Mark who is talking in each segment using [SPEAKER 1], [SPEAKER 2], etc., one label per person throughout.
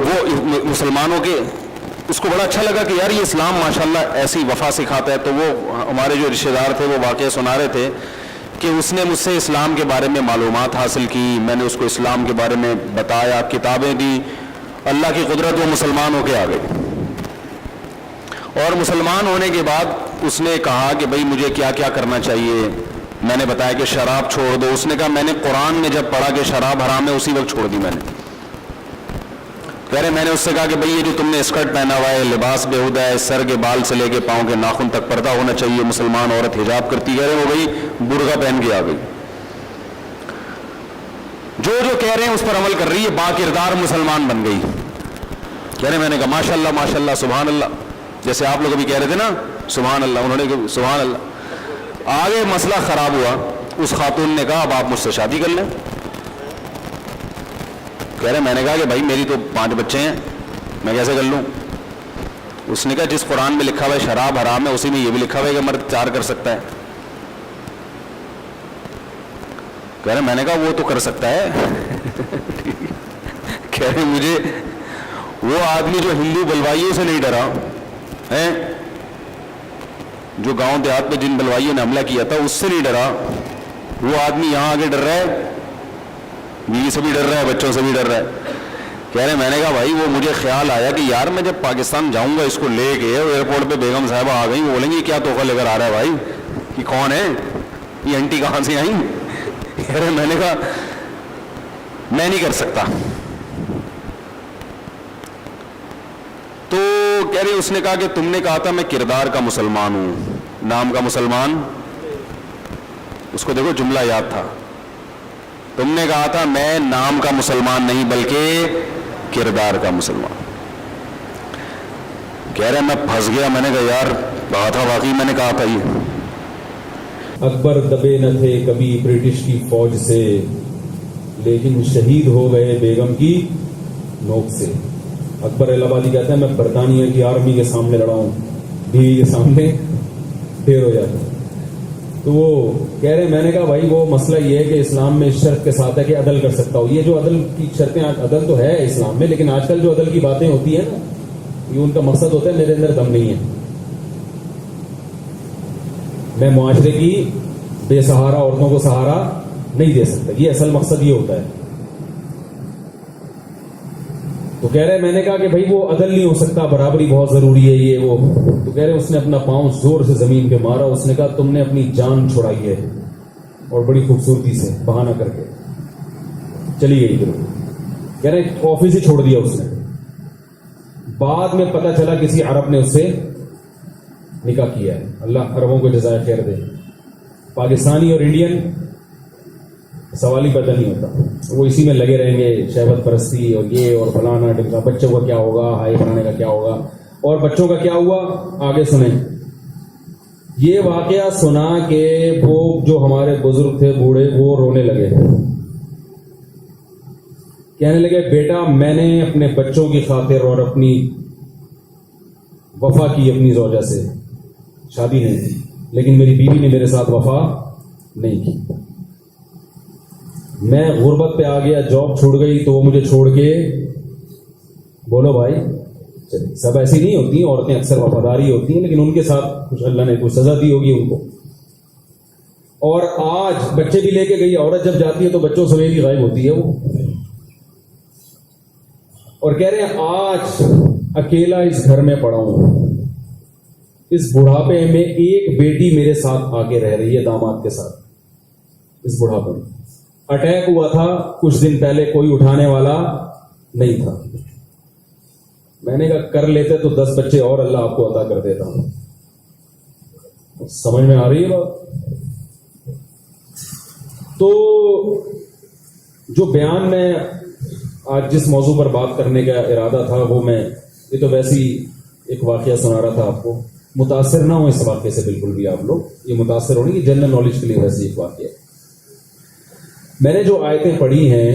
[SPEAKER 1] وہ مسلمانوں کے اس کو بڑا اچھا لگا کہ یار یہ اسلام ماشاءاللہ ایسی وفا سکھاتا ہے. تو وہ ہمارے جو رشتہ دار تھے وہ واقعہ سنا رہے تھے کہ اس نے مجھ سے اسلام کے بارے میں معلومات حاصل کی, میں نے اس کو اسلام کے بارے میں بتایا, کتابیں دی, اللہ کی قدرت وہ مسلمان ہو کے آ گئے. اور مسلمان ہونے کے بعد اس نے کہا کہ بھئی مجھے کیا کیا کرنا چاہیے. میں نے بتایا کہ شراب چھوڑ دو. اس نے کہا میں نے قرآن میں جب پڑھا کہ شراب حرام ہے اسی وقت چھوڑ دی میں نے. کہہ رہے میں نے اس سے کہا کہ بھئی یہ جو تم نے اسکرٹ پہنا ہوا ہے, لباس بےہودہ ہے, سر کے بال سے لے کے پاؤں کے ناخن تک پردہ ہونا چاہیے, مسلمان عورت حجاب کرتی. کہہ رہے وہ بھئی برقع پہن کے آ گئی. جو کہہ رہے ہیں اس پر عمل کر رہی ہے, با کردار مسلمان بن گئی. کہہ رہے میں نے کہا ماشاء اللہ ماشاء اللہ سبحان اللہ, جیسے آپ لوگ ابھی کہہ رہے تھے نا سبحان اللہ, انہوں نے کہا سبحان اللہ. آگے مسئلہ خراب ہوا. اس خاتون نے کہا اب آپ مجھ سے شادی کر لیں. کہہ رہے میں نے کہا کہ بھائی میری تو 5 بچے ہیں, میں کیسے کر لوں. اس نے کہا جس قرآن میں لکھا ہوا ہے شراب حرام ہے اسی میں یہ بھی لکھا ہوا ہے کہ مرد 4 کر سکتا ہے. کہہ رہے میں نے کہا وہ تو کر سکتا ہے. کہہ رہے مجھے وہ آدمی جو ہندو بلوائیوں سے نہیں ڈرا ہے, جو گاؤں دیہات میں جن بلوائیوں نے حملہ کیا تھا اس سے نہیں ڈرا, وہ آدمی یہاں آگے ڈر رہا ہے, بیوی سے بھی ڈر رہا ہے, بچوں سے بھی ڈر رہا ہے. کہہ رہے میں نے کہا بھائی وہ مجھے خیال آیا کہ یار میں جب پاکستان جاؤں گا اس کو لے کے, ایئرپورٹ پہ بیگم صاحبہ آ گئی, وہ بولیں گے یہ کیا تحفہ لے کر آ رہا ہے بھائی, یہ کون ہے, یہ انٹی کہاں سے آئیں. کہہ رہے میں نے کہا میں نہیں کر سکتا. تو کہہ رہے اس نے کہا کہ تم نے کہا تھا میں کردار کا مسلمان ہوں, نام کا مسلمان. اس کو دیکھو جملہ یاد تھا. تم نے کہا تھا میں نام کا مسلمان نہیں بلکہ کردار کا مسلمان. کہہ رہے میں پھنس گیا. میں نے کہا یار کہا تھا واقعی میں نے کہا تھا یہ.
[SPEAKER 2] اکبر دبے نہ تھے کبھی برٹش کی فوج سے, لیکن شہید ہو گئے بیگم کی نوک سے. اکبر الہ آبادی کہتا ہے میں برطانیہ کی آرمی کے سامنے لڑا ہوں, بیوی کے سامنے ڈھیر ہو جاتا. تو وہ کہہ رہے میں نے کہا بھائی وہ مسئلہ یہ ہے کہ اسلام میں اس شرط کے ساتھ ہے کہ عدل کر سکتا ہوں. یہ جو عدل کی شرطیں, عدل تو ہے اسلام میں, لیکن آج کل جو عدل کی باتیں ہوتی ہیں نا, یہ ان کا مقصد ہوتا ہے میرے اندر دم نہیں ہے, میں معاشرے کی بے سہارا عورتوں کو سہارا نہیں دے سکتا. یہ اصل مقصد یہ ہوتا ہے. تو کہہ رہے میں نے کہا کہ بھائی وہ عدل نہیں ہو سکتا, برابری بہت ضروری ہے یہ وہ. تو کہہ رہے اس نے اپنا پاؤں زور سے زمین پہ مارا. اس نے کہا تم نے اپنی جان چھڑائی ہے, اور بڑی خوبصورتی سے بہانہ کر کے چلی گئی. کہہ رہے آفس ہی چھوڑ دیا اس نے. بعد میں پتہ چلا کسی عرب نے اس سے نکاح کیا ہے. اللہ عربوں کو جزائے خیر دے. پاکستانی اور انڈین سوال ہی پیدا نہیں ہوتا, وہ اسی میں لگے رہیں گے, شہوت پرستی اور یہ اور فلانا ڈمکا. بچوں کا کیا ہوگا, ہائی بنانے کا کیا ہوگا, اور بچوں کا کیا ہوا آگے سنیں. یہ واقعہ سنا کہ وہ جو ہمارے بزرگ تھے بوڑھے, وہ رونے لگے, کہنے لگے بیٹا میں نے اپنے بچوں کی خاطر اور اپنی وفا کی اپنی زوجہ سے, شادی نہیں تھی لیکن میری بیوی نے میرے ساتھ وفا نہیں کی. میں غربت پہ آ گیا, جاب چھوڑ گئی تو وہ مجھے چھوڑ کے, بولو بھائی سب ایسی نہیں ہوتی ہیں, عورتیں اکثر وفاداری ہوتی ہیں, لیکن ان کے ساتھ کچھ اللہ نے کوئی سزا دی ہوگی ان کو. اور آج بچے بھی لے کے گئی, عورت جب جاتی ہے تو بچوں سمیت ہی غائب ہوتی ہے وہ. اور کہہ رہے ہیں آج اکیلا اس گھر میں پڑا ہوں, اس بڑھاپے میں ایک بیٹی میرے ساتھ آ کے رہ رہی ہے داماد کے ساتھ. اس بڑھاپے میں اٹیک ہوا تھا کچھ دن پہلے, کوئی اٹھانے والا نہیں تھا. میں نے کہا کر لیتے تو 10 بچے اور اللہ آپ کو عطا کر دیتا ہوں. سمجھ میں آ رہی ہے بات؟ تو جو بیان میں آج جس موضوع پر بات کرنے کا ارادہ تھا وہ میں, یہ تو ویسی ایک واقعہ سنا رہا تھا آپ کو. متاثر نہ ہو اس واقعے سے بالکل بھی آپ لوگ, یہ متاثر ہونے کی جنرل نالج کے لیے ویسی ایک واقعہ. میں نے جو آیتیں پڑھی ہیں,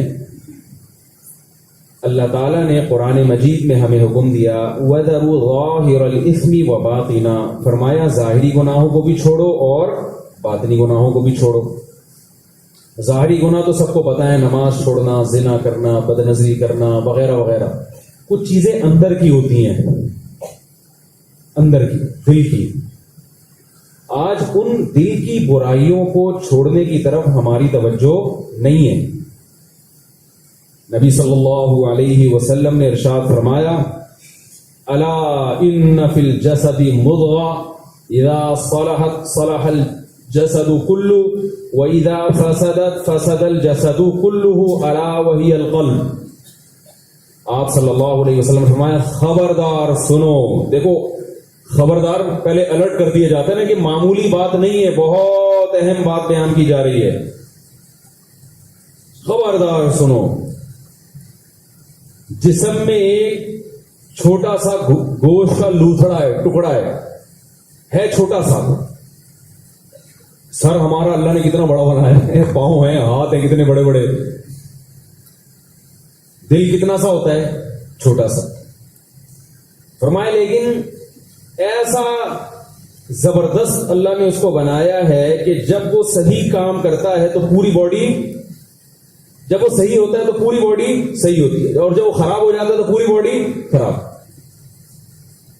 [SPEAKER 2] اللہ تعالیٰ نے قرآن مجید میں ہمیں حکم دیا وَذَرُوا ظَاهِرَ الْإِثْمِ وَبَاطِنَا, فرمایا ظاہری گناہوں کو بھی چھوڑو اور باطنی گناہوں کو بھی چھوڑو. ظاہری گناہ تو سب کو پتہ ہے, نماز چھوڑنا, زنا کرنا, بد نظری کرنا وغیرہ وغیرہ. کچھ چیزیں اندر کی ہوتی ہیں، اندر کی، دل کی. آج ان دل کی برائیوں کو چھوڑنے کی طرف ہماری توجہ نہیں ہے. نبی صلی اللہ علیہ وسلم نے ارشاد فرمایا، الا ان فی الجسد مضغہ اذا صلحت صلح الجسد كله واذا فسدت فسد الجسد كله الا وهي القلب. آپ صلی اللہ علیہ وسلم نے فرمایا خبردار سنو. دیکھو خبردار پہلے الرٹ کر دیا جاتا ہے نا کہ معمولی بات نہیں ہے، بہت اہم بات بیان کی جا رہی ہے. خبردار سنو، جسم میں ایک چھوٹا سا گوشت کا لوتھڑا ہے، ٹکڑا ہے چھوٹا سا. سر ہمارا اللہ نے کتنا بڑا بنایا ہے، پاؤں ہیں، ہاتھ ہیں کتنے بڑے بڑے. دل کتنا سا ہوتا ہے، چھوٹا سا. فرمایا لیکن ایسا زبردست اللہ نے اس کو بنایا ہے کہ جب وہ صحیح کام کرتا ہے تو پوری باڈی، جب وہ صحیح ہوتا ہے تو پوری باڈی صحیح ہوتی ہے، اور جب وہ خراب ہو جاتا ہے تو پوری باڈی خراب.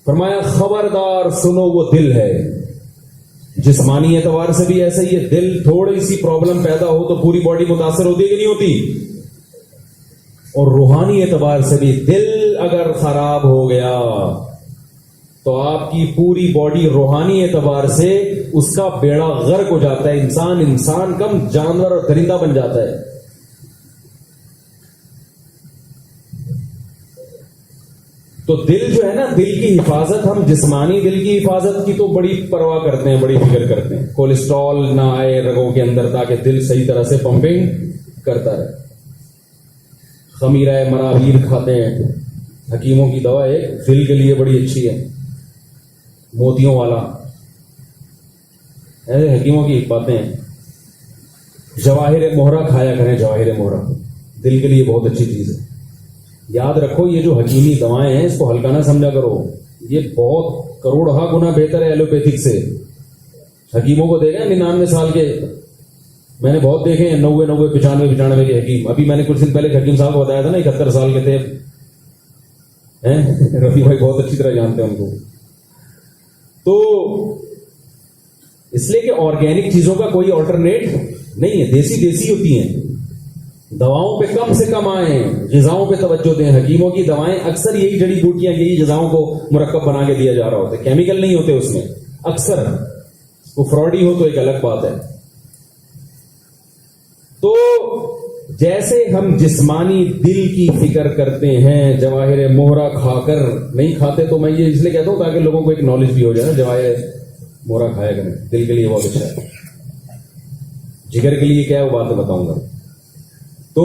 [SPEAKER 2] فرمایا خبردار سنو، وہ دل ہے. جسمانی اعتبار سے بھی ایسا ہی ہے، دل تھوڑی سی پرابلم پیدا ہو تو پوری باڈی متاثر ہوتی ہے کہ نہیں ہوتی. اور روحانی اعتبار سے بھی دل اگر خراب ہو گیا تو آپ کی پوری باڈی روحانی اعتبار سے اس کا بیڑا غرق ہو جاتا ہے. انسان کم جانور اور درندہ بن جاتا ہے. تو دل جو ہے نا، دل کی حفاظت، ہم جسمانی دل کی حفاظت کی تو بڑی پرواہ کرتے ہیں، بڑی فکر کرتے ہیں. کولیسٹرول نہ آئے رگوں کے اندر تاکہ دل صحیح طرح سے پمپنگ کرتا رہے. خمیرہ مراویر کھاتے ہیں، حکیموں کی دوا ہے، دل کے لیے بڑی اچھی ہے، موتیوں والا. ایسے حکیموں کی باتیں ہیں. جواہر موہرہ کھایا کریں، جواہر موہرہ دل کے لیے بہت اچھی چیز ہے. یاد رکھو یہ جو حکیمی دوائیں ہیں اس کو ہلکا نہ سمجھا کرو، یہ بہت کروڑہ گنا بہتر ہے ایلوپیتھک سے. حکیموں کو دیکھیں 99 سال کے، میں نے بہت دیکھے ہیں 90 95 کے حکیم. ابھی میں نے کچھ دن پہلے حکیم صاحب کو بتایا تھا نا 71 سال کے تھے. رفیع بھائی بہت اچھی طرح جانتے ہیں ان کو. تو اس لیے کہ آرگینک چیزوں کا کوئی آلٹرنیٹ نہیں ہے، دیسی ہوتی ہیں. دواؤں پہ کم سے کم آئیں، غذاؤں پہ توجہ دیں. حکیموں کی دوائیں اکثر یہی جڑی بوٹیاں، یہی غذاؤں کو مرکب بنا کے دیا جا رہا ہوتا ہے، کیمیکل نہیں ہوتے اس میں اکثر. وہ فراڈی ہو تو ایک الگ بات ہے. تو جیسے ہم جسمانی دل کی فکر کرتے ہیں، جواہر موہرہ کھا کر نہیں کھاتے، تو میں یہ اس لیے کہتا ہوں تاکہ لوگوں کو ایک نالج بھی ہو جائے نا. جواہر موہرہ کھایا کریں، دل کے لیے بہت اچھا ہے. جگر کے لیے کیا ہے وہ بات بتاؤں گا. تو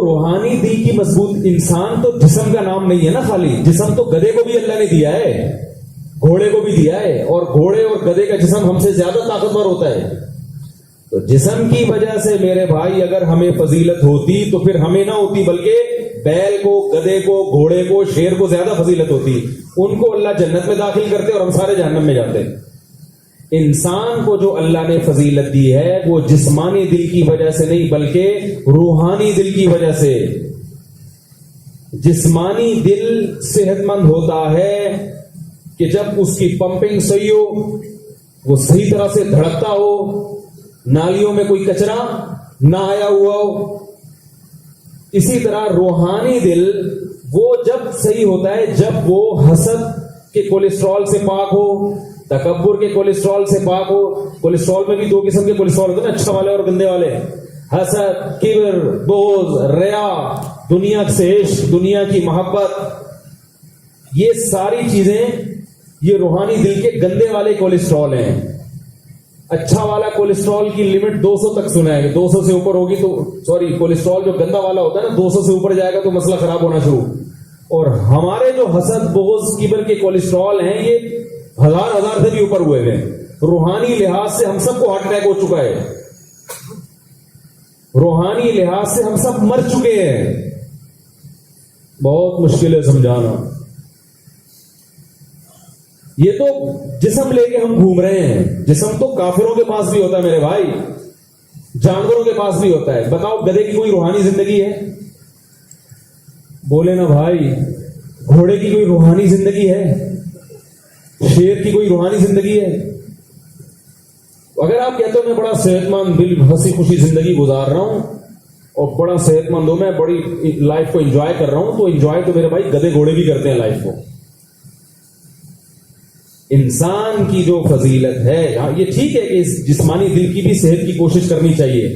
[SPEAKER 2] روحانی دل کی مضبوط انسان تو جسم کا نام نہیں ہے نا خالی. جسم تو گدھے کو بھی اللہ نے دیا ہے، گھوڑے کو بھی دیا ہے، اور گھوڑے اور گدھے کا جسم ہم سے زیادہ طاقتور ہوتا ہے. تو جسم کی وجہ سے میرے بھائی اگر ہمیں فضیلت ہوتی تو پھر ہمیں نہ ہوتی، بلکہ بیل کو، گدھے کو، گھوڑے کو، شیر کو زیادہ فضیلت ہوتی. ان کو اللہ جنت میں داخل کرتے اور ہم سارے جہنم میں جاتے. انسان کو جو اللہ نے فضیلت دی ہے وہ جسمانی دل کی وجہ سے نہیں بلکہ روحانی دل کی وجہ سے. جسمانی دل صحت مند ہوتا ہے کہ جب اس کی پمپنگ صحیح ہو، وہ صحیح طرح سے دھڑکتا ہو، نالیوں میں کوئی کچرا نہ آیا ہوا ہو. اسی طرح روحانی دل وہ جب صحیح ہوتا ہے جب وہ حسد کے کولیسٹرول سے پاک ہو، تکبر کے کولیسٹرول سے پاک ہو. کولیسٹرول میں بھی دو قسم کے کولیسٹرول ہوتے ہیں نا، اچھا والے اور گندے والے. حسد، کبر، بغض، ریا، دنیا سے عشق، دنیا کی محبت، یہ ساری چیزیں یہ روحانی دل کے گندے والے کولیسٹرول ہیں. اچھا والا کولیسٹرول کی لمٹ 200 تک سنا ہے کہ 200 سے اوپر ہوگی تو سوری، کولیسٹرول جو گندا والا ہوتا ہے نا 200 سے اوپر جائے گا تو مسئلہ خراب ہونا شروع. اور ہمارے جو حسد، بغض، کبر کے کولیسٹرول ہیں یہ ہزار سے بھی اوپر ہوئے ہیں. روحانی لحاظ سے ہم سب کو ہارٹ اٹیک ہو چکا ہے، روحانی لحاظ سے ہم سب مر چکے ہیں. بہت مشکل ہے سمجھانا. یہ تو جسم لے کے ہم گھوم رہے ہیں. جسم تو کافروں کے پاس بھی ہوتا ہے میرے بھائی، جانوروں کے پاس بھی ہوتا ہے. بتاؤ گدھے کی کوئی روحانی زندگی ہے؟ بولے نا بھائی گھوڑے کی کوئی روحانی زندگی ہے؟ شیر کی کوئی روحانی زندگی ہے؟ اگر آپ کہتے ہو میں بڑا صحت مند دل ہنسی خوشی زندگی گزار رہا ہوں اور بڑا صحت مند ہوں، میں بڑی لائف کو انجوائے کر رہا ہوں، تو انجوائے تو میرے بھائی گدے گھوڑے بھی کرتے ہیں لائف کو. انسان کی جو فضیلت ہے، یہ ٹھیک ہے کہ اس جسمانی دل کی بھی صحت کی کوشش کرنی چاہیے،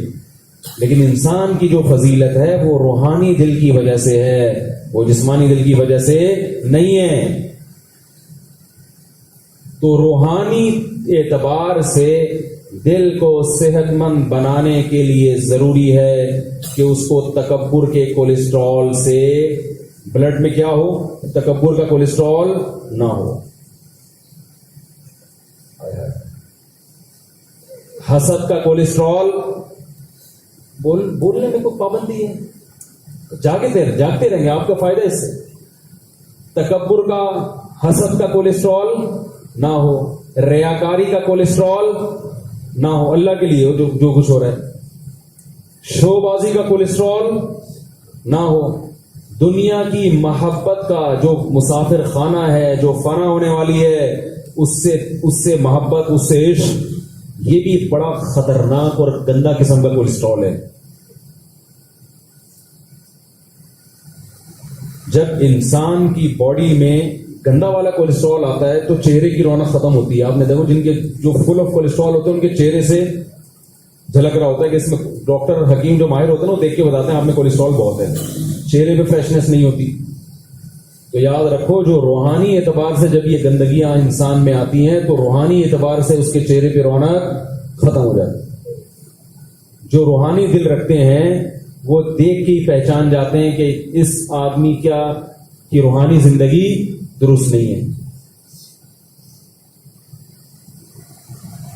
[SPEAKER 2] لیکن انسان کی جو فضیلت ہے وہ روحانی دل کی وجہ سے ہے، وہ جسمانی دل کی وجہ سے نہیں ہے. تو روحانی اعتبار سے دل کو صحت مند بنانے کے لیے ضروری ہے کہ اس کو تکبر کے کولیسٹرول سے بلڈ میں کیا ہو، تکبر کا کولیسٹرول نہ ہو. حسد کا کولیسٹرول، بولنے میں کوئی پابندی ہے، جاگتے رہیں گے، آپ کا فائدہ اس سے. تکبر کا، حسد کا کولیسٹرول نہ ہو، ریاکاری کا کولیسٹرول نہ ہو، اللہ کے لیے جو کچھ ہو رہا ہے. شو بازی کا کولیسٹرول نہ ہو. دنیا کی محبت کا جو مسافر خانہ ہے، جو فنا ہونے والی ہے، اس سے محبت، اس سے عشق، یہ بھی بڑا خطرناک اور گندا قسم کا کولیسٹرول ہے. جب انسان کی باڈی میں گندا والا کولیسٹرول آتا ہے تو چہرے کی رونق ختم ہوتی ہے. آپ نے دیکھو جن کے جو فل آف کولیسٹرول ہوتے ہیں ان کے چہرے سے جھلک رہا ہوتا ہے کہ اس میں ڈاکٹر حکیم جو ماہر ہوتے ہیں وہ دیکھ کے بتاتے ہیں آپ میں کولیسٹرول بہت ہے، چہرے پہ فریشنس نہیں ہوتی. تو یاد رکھو جو روحانی اعتبار سے جب یہ گندگیاں انسان میں آتی ہیں تو روحانی اعتبار سے اس کے چہرے پہ رونق ختم ہو جاتی ہے. جو روحانی دل رکھتے ہیں وہ دیکھ کے ہی پہچان جاتے ہیں کہ اس آدمی کی روحانی زندگی درست نہیں ہے.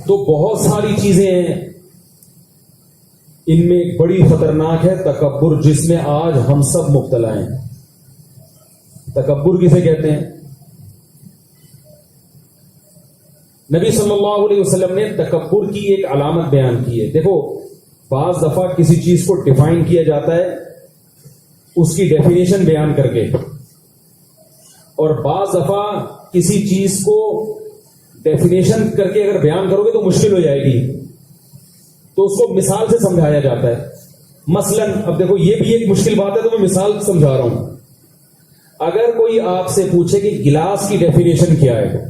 [SPEAKER 2] تو بہت ساری چیزیں ہیں، ان میں ایک بڑی خطرناک ہے تکبر، جس میں آج ہم سب مبتلا ہیں. تکبر کسے کہتے ہیں؟ نبی صلی اللہ علیہ وسلم نے تکبر کی ایک علامت بیان کی ہے. دیکھو بعض دفعہ کسی چیز کو ڈیفائن کیا جاتا ہے اس کی ڈیفینیشن بیان کر کے، اور بعض دفعہ کسی چیز کو ڈیفینیشن کر کے اگر بیان کرو گے تو مشکل ہو جائے گی، تو اس کو مثال سے سمجھایا جاتا ہے. مثلا اب دیکھو یہ بھی ایک مشکل بات ہے تو میں مثال سمجھا رہا ہوں. اگر کوئی آپ سے پوچھے کہ گلاس کی ڈیفینیشن کیا ہے،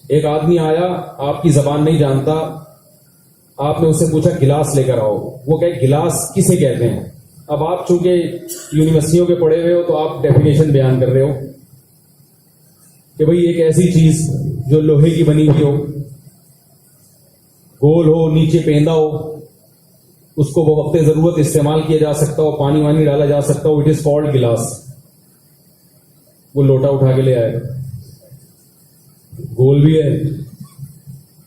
[SPEAKER 2] ایک آدمی آیا، آپ کی زبان نہیں جانتا، آپ نے اس سے پوچھا گلاس لے کر آؤ، وہ کہے گلاس کسے کہتے ہیں. اب آپ چونکہ یونیورسٹیوں کے پڑھے ہوئے ہو تو آپ ڈیفینیشن بیان کر رہے ہو کہ بھئی ایک ایسی چیز جو لوہے کی بنی ہوئی ہو، گول ہو، نیچے پیندا ہو، اس کو وقت ضرورت استعمال کیا جا سکتا ہو، پانی وانی ڈالا جا سکتا ہو، اٹ از کالڈ گلاس. وہ لوٹا اٹھا کے لے آئے گا، گول بھی ہے،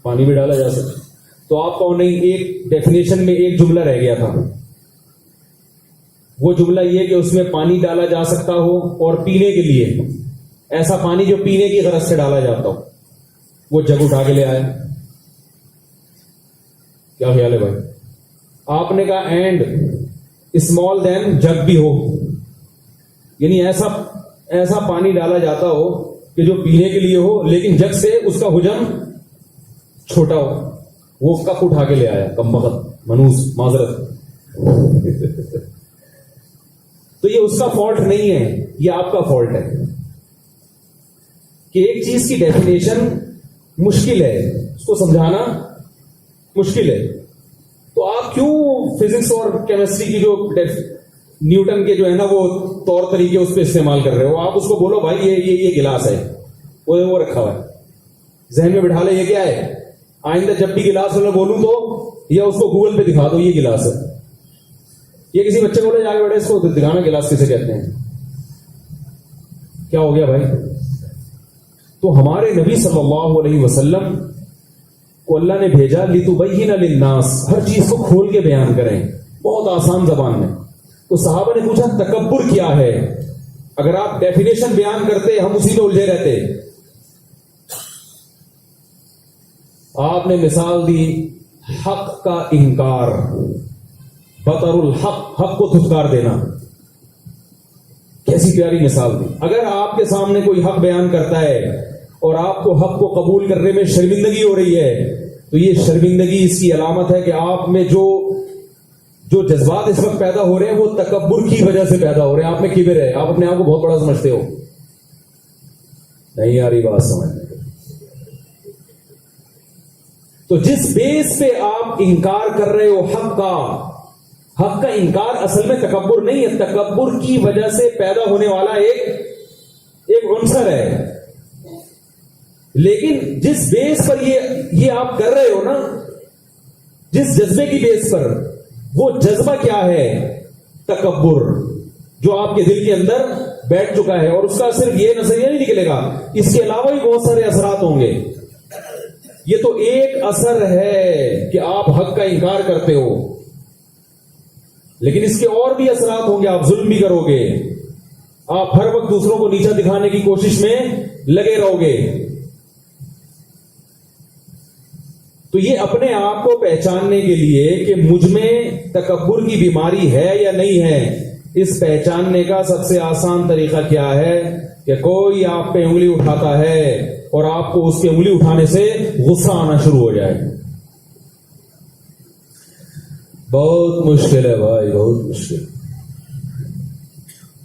[SPEAKER 2] پانی بھی ڈالا جا سکتا. تو آپ کو نہیں، ایک ڈیفینیشن میں ایک جملہ رہ گیا تھا. وہ جملہ یہ کہ اس میں پانی ڈالا جا سکتا ہو اور پینے کے لیے ایسا پانی جو پینے کی غرض سے ڈالا جاتا ہو. وہ جگ اٹھا کے لے آئے. کیا خیال ہے بھائی؟ آپ نے کہا اینڈ اسمال دین جگ بھی ہو، یعنی ایسا پانی ڈالا جاتا ہو کہ جو پینے کے لیے ہو لیکن جگ سے اس کا حجم چھوٹا ہو. وہ کپ اٹھا کے لے آیا، کمبخت منوس، معذرت. تو یہ اس کا فالٹ نہیں ہے، یہ آپ کا فالٹ ہے کہ ایک چیز کی ڈیفینیشن مشکل ہے، اس کو سمجھانا مشکل ہے. تو آپ کیوں فزکس اور کیمسٹری کی جو نیوٹن کے جو ہے نا وہ طور طریقے اس پہ استعمال کر رہے ہو؟ آپ اس کو بولو بھائی یہ گلاس ہے، وہ رکھا ہوا ہے، ذہن میں بٹھا لے یہ کیا ہے. آئندہ جب بھی گلاس میں بولوں تو یا اس کو گوگل پہ دکھا دو یہ گلاس ہے. یہ کسی بچے کو لے جا کے بیٹھے اس کو دکھانا گلاس کسے کہتے ہیں. کیا ہو گیا بھائی؟ تو ہمارے نبی صلی اللہ علیہ وسلم کو اللہ نے بھیجا لِتُبَيِّنَ لِلنَّاسِ، ہر چیز کو کھول کے بیان کریں بہت آسان زبان میں. تو صحابہ نے پوچھا تکبر کیا ہے؟ اگر آپ ڈیفینیشن بیان کرتے ہم اسی میں الجھے رہتے. آپ نے مثال دی حق کا انکار، بطر الحق، حق کو دھتکار دینا. کیسی پیاری مثال دی. اگر آپ کے سامنے کوئی حق بیان کرتا ہے اور آپ کو حق کو قبول کرنے میں شرمندگی ہو رہی ہے تو یہ شرمندگی اس کی علامت ہے کہ آپ میں جو جذبات اس وقت پیدا ہو رہے ہیں وہ تکبر کی وجہ سے پیدا ہو رہے ہیں. آپ میں کبر ہے, آپ اپنے آپ کو بہت بڑا سمجھتے ہو. نہیں آ رہی بات سمجھنے کو. تو جس بیس پہ آپ انکار کر رہے ہو حق کا انکار اصل میں تکبر نہیں ہے. تکبر کی وجہ سے پیدا ہونے والا ایک عنصر ہے. لیکن جس بیس پر یہ آپ کر رہے ہو نا, جس جذبے کی بیس پر, وہ جذبہ کیا ہے؟ تکبر, جو آپ کے دل کے اندر بیٹھ چکا ہے. اور اس کا صرف یہ نظریہ نہیں نکلے گا, اس کے علاوہ بھی بہت سارے اثرات ہوں گے. یہ تو ایک اثر ہے کہ آپ حق کا انکار کرتے ہو, لیکن اس کے اور بھی اثرات ہوں گے. آپ ظلم بھی کرو گے, آپ ہر وقت دوسروں کو نیچا دکھانے کی کوشش میں لگے رہو گے. تو یہ اپنے آپ کو پہچاننے کے لیے کہ مجھ میں تکبر کی بیماری ہے یا نہیں ہے, اس پہچاننے کا سب سے آسان طریقہ کیا ہے کہ کوئی آپ پہ انگلی اٹھاتا ہے اور آپ کو اس کے انگلی اٹھانے سے غصہ آنا شروع ہو جائے. بہت مشکل ہے بھائی, بہت مشکل.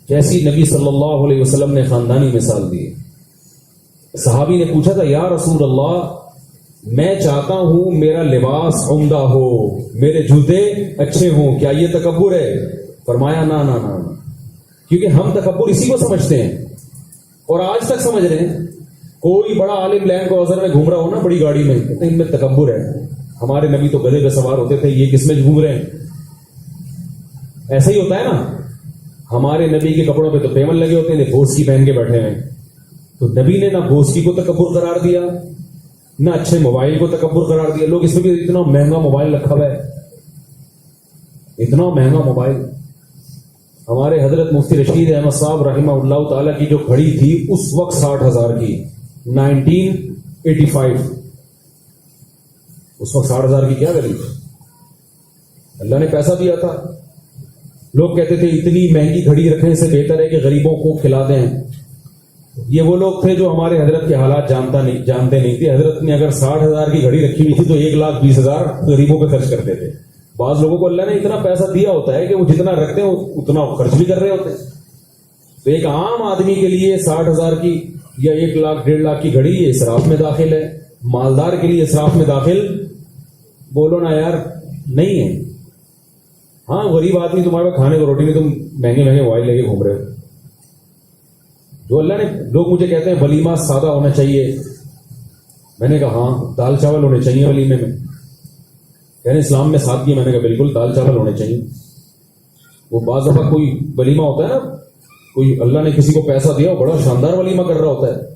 [SPEAKER 2] جیسی نبی صلی اللہ علیہ وسلم نے خاندانی مثال دی. صحابی نے پوچھا تھا, یا رسول اللہ, میں چاہتا ہوں میرا لباس عمدہ ہو, میرے جوتے اچھے ہوں, کیا یہ تکبر ہے؟ فرمایا نا نا نا, کیونکہ ہم تکبر اسی کو سمجھتے ہیں اور آج تک سمجھ رہے ہیں. کوئی بڑا عالم لینڈ کروزر میں گھوم رہا ہو نا, بڑی گاڑی میں, کہتے ہیں ان میں تکبر ہے. ہمارے نبی تو گدھے پہ سوار ہوتے تھے, یہ کس میں گھوم رہے ہیں؟ ایسا ہی ہوتا ہے نا. ہمارے نبی کے کپڑوں پہ تو پیمن لگے ہوتے ہیں, بھوسکی پہن کے بیٹھے ہیں. تو نبی نے نہ بھوسکی کو تکبر قرار دیا, نہ اچھے موبائل کو تکبر قرار دیا. لوگ اس میں بھی اتنا مہنگا موبائل رکھا ہوا ہے, اتنا مہنگا موبائل. ہمارے حضرت مفتی رشید احمد صاحب رحمہ اللہ تعالی کی جو گھڑی تھی اس وقت 60,000 کی, 1985, اس وقت 60,000 کی کیا گھڑی تھی؟ اللہ نے پیسہ دیا تھا. لوگ کہتے تھے اتنی مہنگی گھڑی رکھنے سے بہتر ہے کہ غریبوں کو کھلا دیں. یہ وہ لوگ تھے جو ہمارے حضرت کے حالات جانتے نہیں تھے. حضرت نے اگر 60,000 کی گھڑی رکھی ہوئی تھی تو 1,20,000 غریبوں پہ خرچ کرتے تھے. بعض لوگوں کو اللہ نے اتنا پیسہ دیا ہوتا ہے کہ وہ جتنا رکھتے ہیں اتنا خرچ بھی کر رہے ہوتے ہیں. تو ایک عام آدمی کے لیے 60,000 کی یا 1 لاکھ 1.5 لاکھ کی گھڑی یہ اسراف میں داخل ہے. مالدار کے لیے اسراف میں داخل بولو نا یار نہیں ہے. ہاں غریب آدمی, تمہارے پاس کھانے کو روٹی نہیں, تم مہنگے مہنگے موبائل لے کے گھوم رہے ہو. جو اللہ نے, لوگ مجھے کہتے ہیں ولیمہ سادہ ہونا چاہیے. میں نے کہا ہاں دال چاول ہونے چاہیے ولیمے میں. کہہ رہے اسلام میں سادگی. میں نے کہا بالکل دال چاول ہونے چاہیے. وہ بعض دفعہ کوئی ولیمہ ہوتا ہے نا, کوئی اللہ نے کسی کو پیسہ دیا بڑا شاندار ولیمہ کر رہا ہوتا ہے.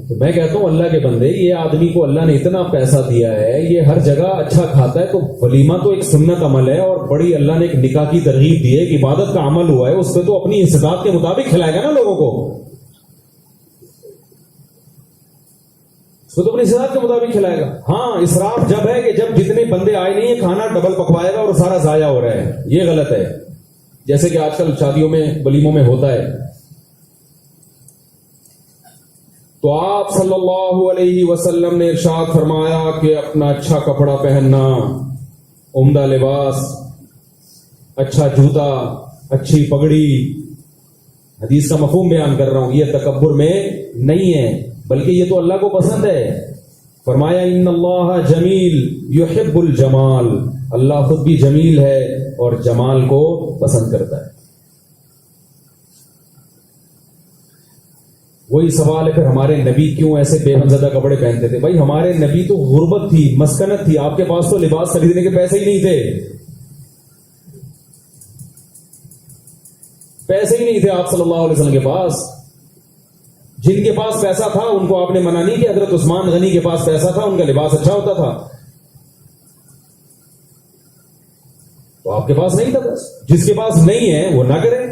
[SPEAKER 2] تو میں کہتا ہوں اللہ کے بندے, یہ آدمی کو اللہ نے اتنا پیسہ دیا ہے, یہ ہر جگہ اچھا کھاتا ہے, تو ولیمہ تو ایک سنت عمل ہے اور بڑی اللہ نے ایک نکاح کی ترغیب دی ہے, ایک عبادت کا عمل ہوا ہے, اس پہ تو اپنی استطاعت کے مطابق کھلائے گا نا لوگوں کو. اس کو تو اپنی استطاعت کے مطابق کھلائے گا. ہاں اسراف جب ہے کہ جب جتنے بندے آئے نہیں ہیں کھانا ڈبل پکوائے گا اور سارا ضائع ہو رہا ہے, یہ غلط ہے. جیسے کہ آج کل شادیوں میں ولیموں میں ہوتا ہے. تو آپ صلی اللہ علیہ وسلم نے ارشاد فرمایا کہ اپنا اچھا کپڑا پہننا, عمدہ لباس, اچھا جوتا, اچھی پگڑی, حدیث کا مفہوم بیان کر رہا ہوں, یہ تکبر میں نہیں ہے بلکہ یہ تو اللہ کو پسند ہے. فرمایا ان اللہ جمیل یحب الجمال, اللہ خود بھی جمیل ہے اور جمال کو پسند کرتا ہے. وہی سوال ہے پھر ہمارے نبی کیوں ایسے بے منزدہ کپڑے پہنتے تھے؟ بھائی ہمارے نبی تو غربت تھی, مسکنت تھی, آپ کے پاس تو لباس خریدنے کے پیسے ہی نہیں تھے. پیسے ہی نہیں تھے آپ صلی اللہ علیہ وسلم کے پاس. جن کے پاس پیسہ تھا ان کو آپ نے منع نہیں کیا. حضرت عثمان غنی کے پاس پیسہ تھا, ان کا لباس اچھا ہوتا تھا. تو آپ کے پاس نہیں تھا. جس کے پاس نہیں ہے وہ نہ کرے.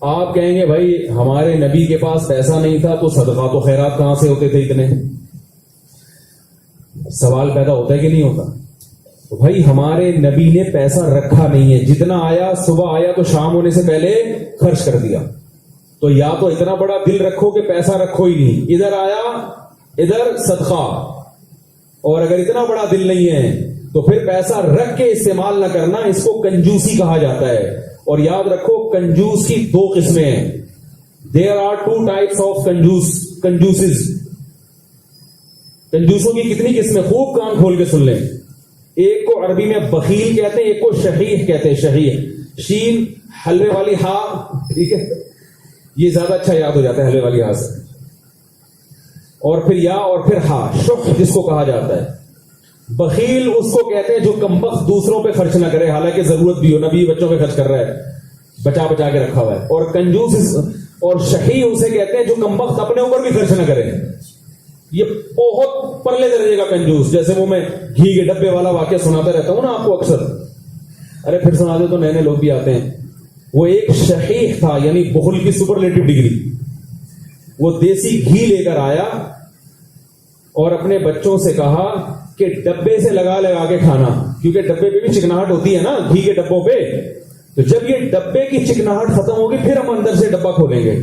[SPEAKER 2] آپ کہیں گے بھائی ہمارے نبی کے پاس پیسہ نہیں تھا تو صدقات و خیرات کہاں سے ہوتے تھے اتنے؟ سوال پیدا ہوتا ہے کہ نہیں ہوتا؟ تو بھائی ہمارے نبی نے پیسہ رکھا نہیں ہے, جتنا آیا صبح آیا تو شام ہونے سے پہلے خرچ کر دیا. تو یا تو اتنا بڑا دل رکھو کہ پیسہ رکھو ہی نہیں, ادھر آیا ادھر صدقہ, اور اگر اتنا بڑا دل نہیں ہے تو پھر پیسہ رکھ کے استعمال نہ کرنا, اس کو کنجوسی کہا جاتا ہے. اور یاد رکھو کنجوس کی دو قسمیں ہیں. There are two types of conjuses. کنجوسوں کی کتنی قسمیں, خوب کان کھول کے سن لیں. ایک کو عربی میں بخیل کہتے ہیں, ایک کو شحیح کہتے ہیں. شحیح, شین حلوے والی ہا, ٹھیک ہے, یہ زیادہ اچھا یاد ہو جاتا ہے حلوے والی ہا سے. اور پھر یا اور پھر ہا, شح جس کو کہا جاتا ہے. بخیل اس کو کہتے ہیں جو کمبخت دوسروں پہ خرچ نہ کرے, حالانکہ ضرورت بھی ہو, نبی بچوں پہ خرچ کر رہا ہے, بچا بچا کے رکھا ہوا ہے. اور کنجوس اور شحیح اسے کہتے ہیں جو کمبخت اپنے اوپر بھی خرچ نہ کرے. یہ بہت پرلے درجے کا کنجوس. جیسے وہ میں گھی کے ڈبے والا واقعہ سناتا رہتا ہوں نا آپ کو اکثر, ارے پھر سنا دے تو نئے نئے لوگ بھی آتے ہیں. وہ ایک شحیح تھا, یعنی بخل کی سپرلیٹو ڈگری. وہ دیسی گھی لے کر آیا اور اپنے بچوں سے کہا کہ ڈبے سے لگا لگا کے کھانا, کیونکہ ڈبے پہ بھی چکناہٹ ہوتی ہے نا گھی کے ڈبوں پہ. تو جب یہ ڈبے کی چکناہٹ ختم ہوگی پھر ہم اندر سے ڈبہ کھولیں گے.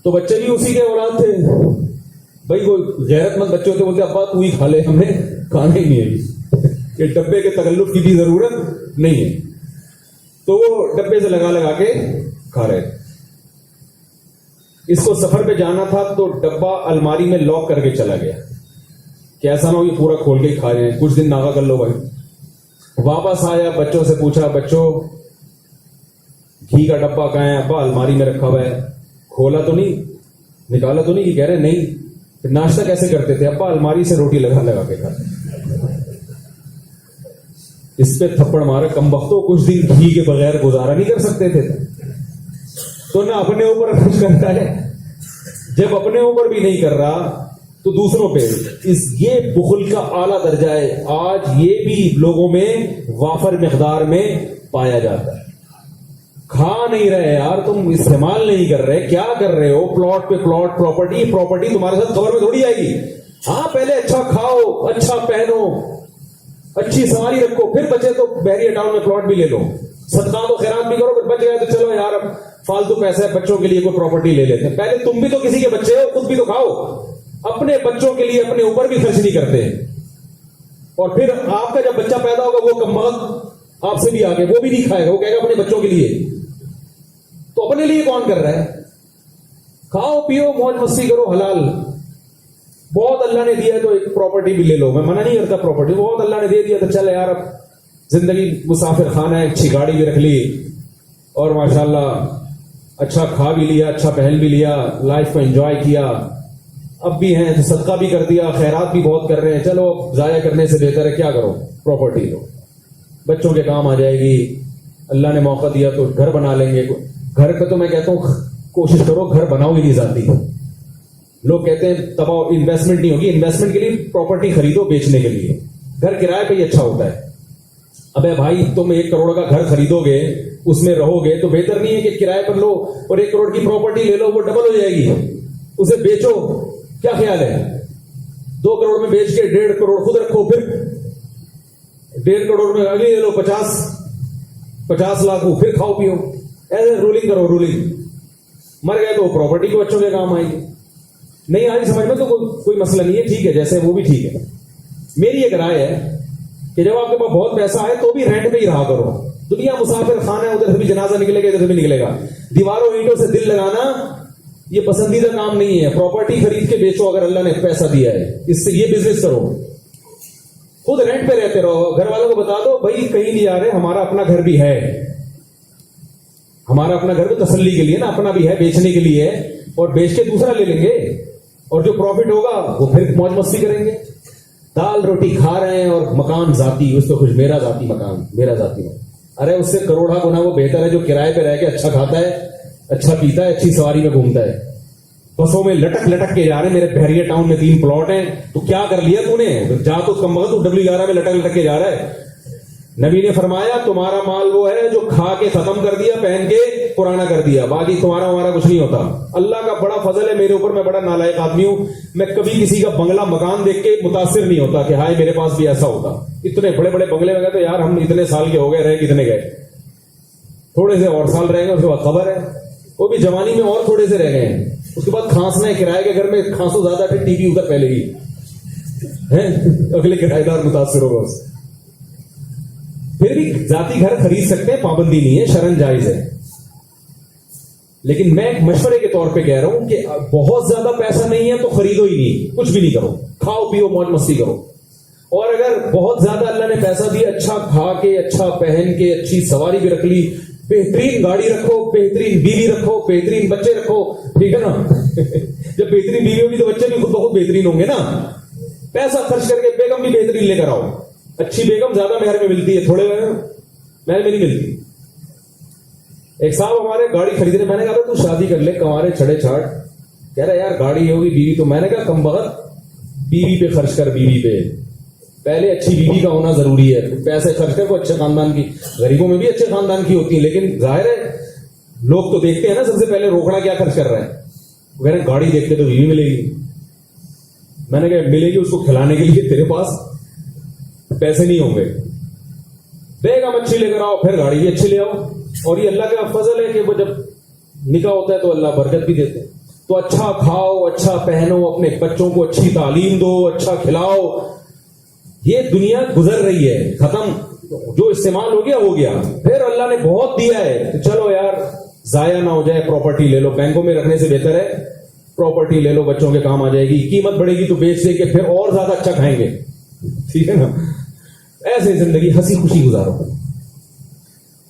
[SPEAKER 2] تو بچے بھی اسی کے اولاد تھے بھائی, وہ غیرت مند بچے ہوتے, بولتے ابا تو ہی کھا لے, ہم نے کھانا ہی نہیں ہے, کہ ڈبے کے تکلف کی بھی ضرورت نہیں ہے. تو وہ ڈبے سے لگا لگا کے کھا رہے. اس کو سفر پہ جانا تھا تو ڈبہ الماری میں لاک کر کے چلا گیا کہ ایسا نہ ہو یہ پورا کھول کے ہی کھا رہے ہیں, کچھ دن ناغا کر لو بھائی. واپس آیا, بچوں سے پوچھا, بچوں گھی کا ڈبہ کہاں ہے؟ ابا الماری میں رکھا ہوا ہے. کھولا تو نہیں, نکالا تو نہیں؟ کہ کہہ رہے نہیں. پھر ناشتہ کیسے کرتے تھے؟ ابا الماری سے روٹی لگا لگا کے کھاتے. اس پہ تھپڑ مارا, کم بختوں, کچھ دن گھی کے بغیر گزارا نہیں کر سکتے تھے. تو نہ اپنے اوپر خرچ کرتا ہے, جب اپنے اوپر بھی نہیں کر رہا تو دوسروں پہ. یہ بخل کا اعلیٰ درجہ ہے. آج یہ بھی لوگوں میں وافر مقدار میں پایا جاتا ہے. کھا نہیں رہے یار, تم استعمال نہیں کر رہے, کیا کر رہے ہو؟ پلاٹ پہ پلاٹ, پراپرٹی تمہارے ساتھ خبر میں تھوڑی آئے گی. ہاں پہلے اچھا کھاؤ, اچھا پہنو, اچھی سواری رکھو, پھر بچے تو بحریہ ٹاؤن میں پلاٹ بھی لے لو, صدقات و خیرات بھی کرو, پھر بچ گئے تو چلو یار اب فالتو پیسہ ہے بچوں کے لیے کوئی پراپرٹی لے لیتے ہیں. پہلے تم بھی تو کسی کے بچے ہو, خود بھی تو کھاؤ. اپنے بچوں کے لیے اپنے اوپر بھی خرچ نہیں کرتے. اور پھر آپ کا جب بچہ پیدا ہوگا وہ کمبخت آپ سے بھی آگے, وہ بھی نہیں کھائے گا, وہ کہے گا اپنے بچوں کے لیے. تو اپنے لیے کون کر رہا ہے؟ کھاؤ پیو موج مستی کرو حلال. بہت اللہ نے دیا ہے تو ایک پراپرٹی بھی لے لو, میں منع نہیں کرتا, پراپرٹی بہت اللہ نے دے دیا تو چل یار اب زندگی مسافر خانہ ہے, اچھی گاڑی بھی رکھ لی اور ماشاءاللہ اچھا کھا بھی لیا, اچھا پہن بھی لیا, لائف کو انجوائے کیا, اب بھی ہیں تو صدقہ بھی کر دیا, خیرات بھی بہت کر رہے ہیں. چلو ضائع کرنے سے بہتر ہے کیا کرو, پراپرٹی لو, بچوں کے کام آ جائے گی. اللہ نے موقع دیا تو گھر بنا لیں گے. گھر کا تو میں کہتا ہوں کوشش کرو گھر بناؤ ہی نہیں ذاتی. لوگ کہتے ہیں تباہ انویسٹمنٹ نہیں ہوگی, انویسٹمنٹ کے لیے پراپرٹی خریدو بیچنے کے لیے. گھر کرائے پہ ہی اچھا ہوتا ہے. ابے بھائی تم 1 کروڑ کا گھر خریدو گے, اس میں رہو گے, تو بہتر نہیں ہے کہ کرائے پر لو اور 1 کروڑ کی پراپرٹی لے لو, وہ ڈبل ہو جائے گی, اسے بیچو. کیا خیال ہے؟ 2 کروڑ میں بیچ کے 1.5 کروڑ خود رکھو, پھر 1.5 کروڑ میں اگلی لے لو 50 لاکھ, پھر کھاؤ پیو, ایسے رولنگ کرو, رولنگ. مر گئے تو پراپرٹی کو بچوں کے کام آئے گی. نہیں آج سمجھ میں تو کوئی مسئلہ نہیں ہے, ٹھیک ہے, جیسے وہ بھی ٹھیک ہے. میری ایک رائے ہے کہ جب آپ کے پاس بہت پیسہ آئے تو بھی رینٹ پہ ہی رہا کرو. دنیا مسافر خانہ ہے, ادھر سے بھی جنازہ نکلے گا, ادھر سے بھی نکلے گا. دیواروں اینٹوں سے دل لگانا یہ پسندیدہ کام نہیں ہے. پراپرٹی خرید کے بیچو اگر اللہ نے پیسہ دیا ہے, اس سے یہ بزنس کرو. خود رینٹ پہ رہتے رہو, گھر والوں کو بتا دو بھائی کہیں نہیں جا رہے, ہمارا اپنا گھر بھی ہے. ہمارا اپنا گھر تو تسلی کے لیے نا, اپنا بھی ہے, بیچنے کے لیے ہے, اور بیچ کے دوسرا لے لیں گے, اور جو پروفٹ ہوگا وہ پھر موج مستی کریں گے. دال روٹی کھا رہے ہیں اور مکان ذاتی, اس تو خوش, میرا ذاتی مکان, میرا ذاتی مکان. ارے اس سے کروڑا گنا وہ بہتر ہے جو کرائے پہ رہ کے اچھا کھاتا ہے, اچھا پیتا ہے, اچھی سواری میں گھومتا ہے. بسوں میں لٹک لٹک کے جا رہے ہیں. میرے بحریہ ٹاؤن میں 3 پلاٹ ہیں, تو کیا کر لیا تو نے؟ جا تو کم وقت W11 میں لٹک لٹک کے جا رہا ہے. نبی نے فرمایا تمہارا مال وہ ہے جو کھا کے ختم کر دیا, پہن کے پرانا کر دیا, باقی تمہارا ہمارا کچھ نہیں ہوتا. اللہ کا بڑا فضل ہے میرے اوپر, میں بڑا نالائق آدمی ہوں, میں کبھی کسی کا بنگلہ مکان دیکھ کے متاثر نہیں ہوتا کہ ہائے میرے پاس بھی ایسا ہوتا. اتنے بڑے بڑے بنگلے میں گئے تو یار ہم اتنے سال کے ہو گئے, رہ کتنے گئے, تھوڑے سے اور سال رہ گئے, اس کے بعد خبر ہے وہ بھی جوانی میں اور تھوڑے سے رہ گئے ہیں, اس کے بعد کھانسنا ہے, کرائے کے گھر میں کھانسو زیادہ تھے, ٹی وی ادھر پہلے ہی ہے, اگلے کرایہ دار متاثر ہوگا اس سے. پھر بھی ذاتی گھر خرید سکتے ہیں, پابندی نہیں ہے, شرعن جائز ہے. لیکن میں ایک مشورے کے طور پہ کہہ رہا ہوں کہ بہت زیادہ پیسہ نہیں ہے تو خریدو ہی نہیں, کچھ بھی نہیں کرو, کھاؤ پیو موج مستی کرو. اور اگر بہت زیادہ اللہ نے پیسہ دیا, اچھا کھا کے, اچھا پہن کے, اچھی سواری بھی رکھ لی, بہترین گاڑی رکھو, بہترین بیوی رکھو, بہترین بچے رکھو, ٹھیک ہے نا. جب بہترین بیوی ہوگی تو بچے بھی خود بخود بہترین ہوں گے نا. پیسہ خرچ کر کے بیگم بھی بہترین لے کر آؤ. اچھی بیگم زیادہ مہر میں ملتی ہے, تھوڑے مہر میں نہیں ملتی. ایک صاحب ہمارے گاڑی خرید رہے, میں نے کہا تو شادی کر لے, کمارے چھڑے چھاٹ. کہہ رہا یار گاڑی ہوگی بیوی تو, میں نے کہا کم بخت بیوی پہ خرچ کر, بیوی پہ پہلے اچھی بیوی کا ہونا ضروری ہے. پیسے خرچ کر کو اچھے خاندان کی, غریبوں میں بھی اچھے خاندان کی ہوتی ہیں, لیکن ظاہر ہے لوگ تو دیکھتے ہیں نا سب سے پہلے روکڑا کیا خرچ کر رہا ہے. وہ کہہ رہے ہیں گاڑی دیکھتے تو بیوی ملے گی. میں نے کہا ملے گی, اس کو کھلانے کے لیے تیرے پاس پیسے نہیں ہوں گے. بیگم اچھی لے کر آؤ, پھر گاڑی بھی اچھی لے آؤ. اور یہ اللہ کا فضل ہے کہ وہ جب نکاح ہوتا ہے تو اللہ برکت بھی دیتے ہیں. تو اچھا کھاؤ, اچھا پہنو, اپنے بچوں کو اچھی تعلیم دو, اچھا کھلاؤ. یہ دنیا گزر رہی ہے, ختم, جو استعمال ہو گیا. پھر اللہ نے بہت دیا ہے تو چلو یار ضائع نہ ہو جائے, پراپرٹی لے لو, بینکوں میں رکھنے سے بہتر ہے پراپرٹی لے لو, بچوں کے کام آ جائے گی. قیمت بڑھے گی تو بیچ دے کے پھر اور زیادہ اچھا کھائیں گے, ٹھیک ہے نا. ایسے زندگی ہنسی خوشی گزارو.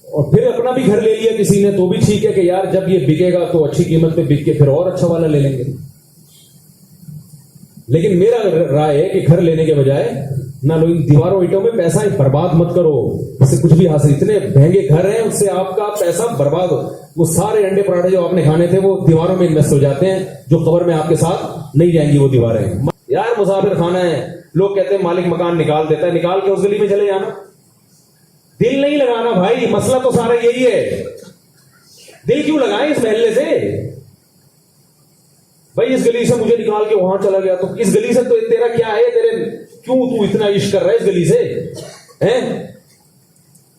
[SPEAKER 2] اور پھر اپنا بھی گھر لے لیا کسی نے تو بھی ٹھیک ہے کہ یار جب یہ بکے گا تو اچھی قیمت پہ بک کے پھر اور اچھا والا لے لیں گے. لیکن میرا رائے ہے کہ گھر لینے کے بجائے نہ لو, ان دیواروں اینٹوں میں پیسہ برباد مت کرو, اس سے کچھ بھی حاصل. اتنے مہنگے گھر ہیں, اس سے آپ کا پیسہ برباد ہو. وہ سارے انڈے پراٹھے جو آپ نے کھانے تھے وہ دیواروں میں انویسٹ ہو جاتے ہیں, جو قبر میں آپ کے ساتھ نہیں جائیں گی وہ دیواریں. یار مسافر خانہ ہے, لوگ کہتے ہیں مالک مکان نکال دیتا ہے, نکال کے اس گلی میں چلے جانا. دل نہیں لگانا بھائی, مسئلہ تو سارا یہی ہے. دل کیوں لگائیں اس محلے سے؟ بھائی اس گلی سے مجھے نکال کے وہاں چلا گیا, تو اس گلی سے تو تیرا کیا ہے, تیرے کیوں تو اتنا عشق کر رہا ہے اس گلی سے؟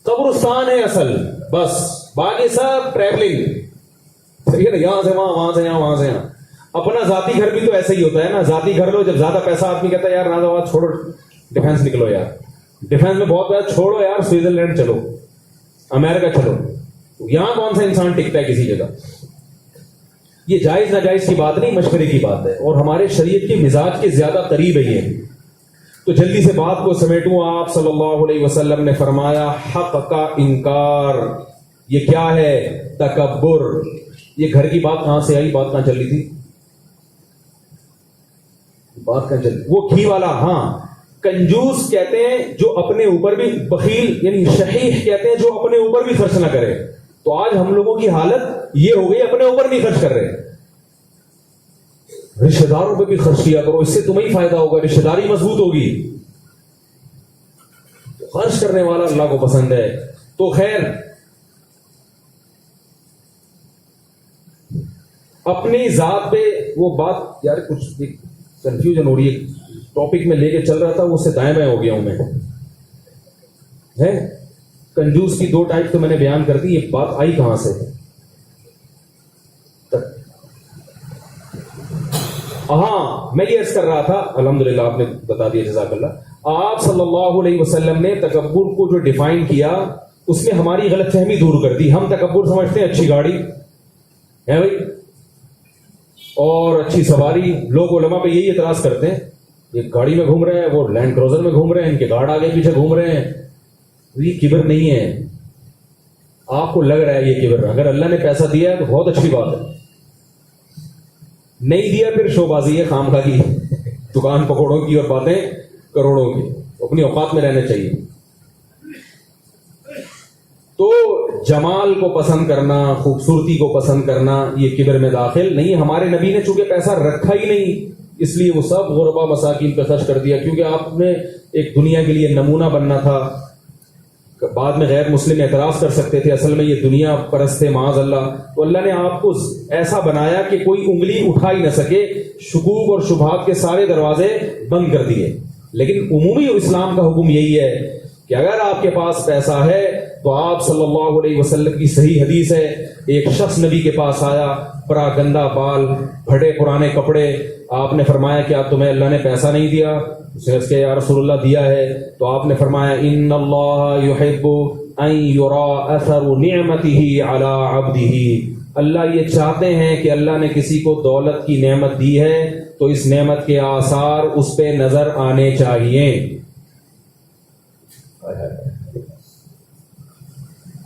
[SPEAKER 2] قبرستان ہے اصل, بس باقی سب ٹریولنگ, ٹھیک ہے نا, یہاں سے وہاں, وہاں سے یہاں, وہاں سے یہاں. اپنا ذاتی گھر بھی تو ایسا ہی ہوتا ہے نا, ذاتی گھر لو, جب زیادہ پیسہ آدمی کہتا ہے یار نازآباد چھوڑو, ڈیفینس نکلو یار, ڈیفینس میں بہت پیسہ چھوڑو یار, سوئٹزرلینڈ چلو, امریکہ چلو. یہاں کون سا انسان ٹکتا ہے کسی جگہ؟ یہ جائز ناجائز کی بات نہیں, مشورے کی بات ہے, اور ہمارے شریعت کے مزاج کے زیادہ قریب ہے یہ. تو جلدی سے بات کو سمیٹوں. آپ صلی اللہ علیہ وسلم نے فرمایا حق کا انکار. یہ کیا ہے؟ تکبر. یہ گھر کی بات کہاں سے آئی؟ بات کہاں چل رہی تھی؟ بات کہاں چل رہی؟ وہ گھی والا. ہاں, کنجوس کہتے ہیں جو اپنے اوپر بھی, بخیل یعنی شحیح کہتے ہیں جو اپنے اوپر بھی خرچ نہ کرے. تو آج ہم لوگوں کی حالت یہ ہو گئی, اپنے اوپر نہیں خرچ کر رہے, رشتہ داروں پہ بھی خرچ کیا کرو, اس سے تمہیں ہی فائدہ ہوگا, رشتہ داری مضبوط ہوگی. خرچ کرنے والا اللہ کو پسند ہے. تو خیر, اپنی ذات پہ وہ بات, یار کچھ کنفیوژن ہو رہی ہے, ٹاپک میں لے کے چل رہا تھا وہ اس سے دائیں بائیں ہو گیا ہوں میں. ہے کنجوس کی دو ٹائپ تو میں نے بیان کر دی, یہ بات آئی کہاں سے؟ ہاں, میں یہ عرض کر رہا تھا, الحمدللہ آپ نے بتا دیا, جزاک اللہ. آپ صلی اللہ علیہ وسلم نے تکبر کو جو ڈیفائن کیا, اس میں ہماری غلط فہمی دور کر دی. ہم تکبر سمجھتے ہیں اچھی گاڑی ہے بھائی اور اچھی سواری. لوگ علماء پہ یہی اعتراض کرتے ہیں, یہ گاڑی میں گھوم رہے ہیں, وہ لینڈ کروزر میں گھوم رہے ہیں, ان کے گارڈ آگے پیچھے گھوم رہے ہیں. یہ کبر نہیں ہے, آپ کو لگ رہا ہے یہ کبر. اگر اللہ نے پیسہ دیا ہے تو بہت اچھی بات ہے, نہیں دیا پھر شو بازی ہے خام خواہ کی, دکان پکوڑوں کی اور باتیں کروڑوں کی. اپنی اوقات میں رہنا چاہیے. تو جمال کو پسند کرنا, خوبصورتی کو پسند کرنا, یہ کبر میں داخل نہیں. ہمارے نبی نے چونکہ پیسہ رکھا ہی نہیں, اس لیے وہ سب غربا مساکین پہ خرچ کر دیا, کیونکہ آپ نے ایک دنیا کے لیے نمونہ بننا تھا. بعد میں غیر مسلم اعتراض کر سکتے تھے اصل میں یہ دنیا پرست تھے معاذ اللہ، تو اللہ نے آپ کو ایسا بنایا کہ کوئی انگلی اٹھا ہی نہ سکے، شکوک اور شبہات کے سارے دروازے بند کر دیے. لیکن عمومی اسلام کا حکم یہی ہے کہ اگر آپ کے پاس پیسہ ہے تو آپ صلی اللہ علیہ وسلم کی صحیح حدیث ہے، ایک شخص نبی کے پاس آیا، بڑا گندا بال، پھٹے پرانے کپڑے، آپ نے فرمایا کہ آپ تمہیں اللہ نے پیسہ نہیں دیا؟ اس نے کہا یا رسول اللہ دیا ہے. تو آپ نے فرمایا ان اللہ یحب ان یرا اثر نعمته علی عبدہ، اللہ یہ چاہتے ہیں کہ اللہ نے کسی کو دولت کی نعمت دی ہے تو اس نعمت کے آثار اس پہ نظر آنے چاہیے.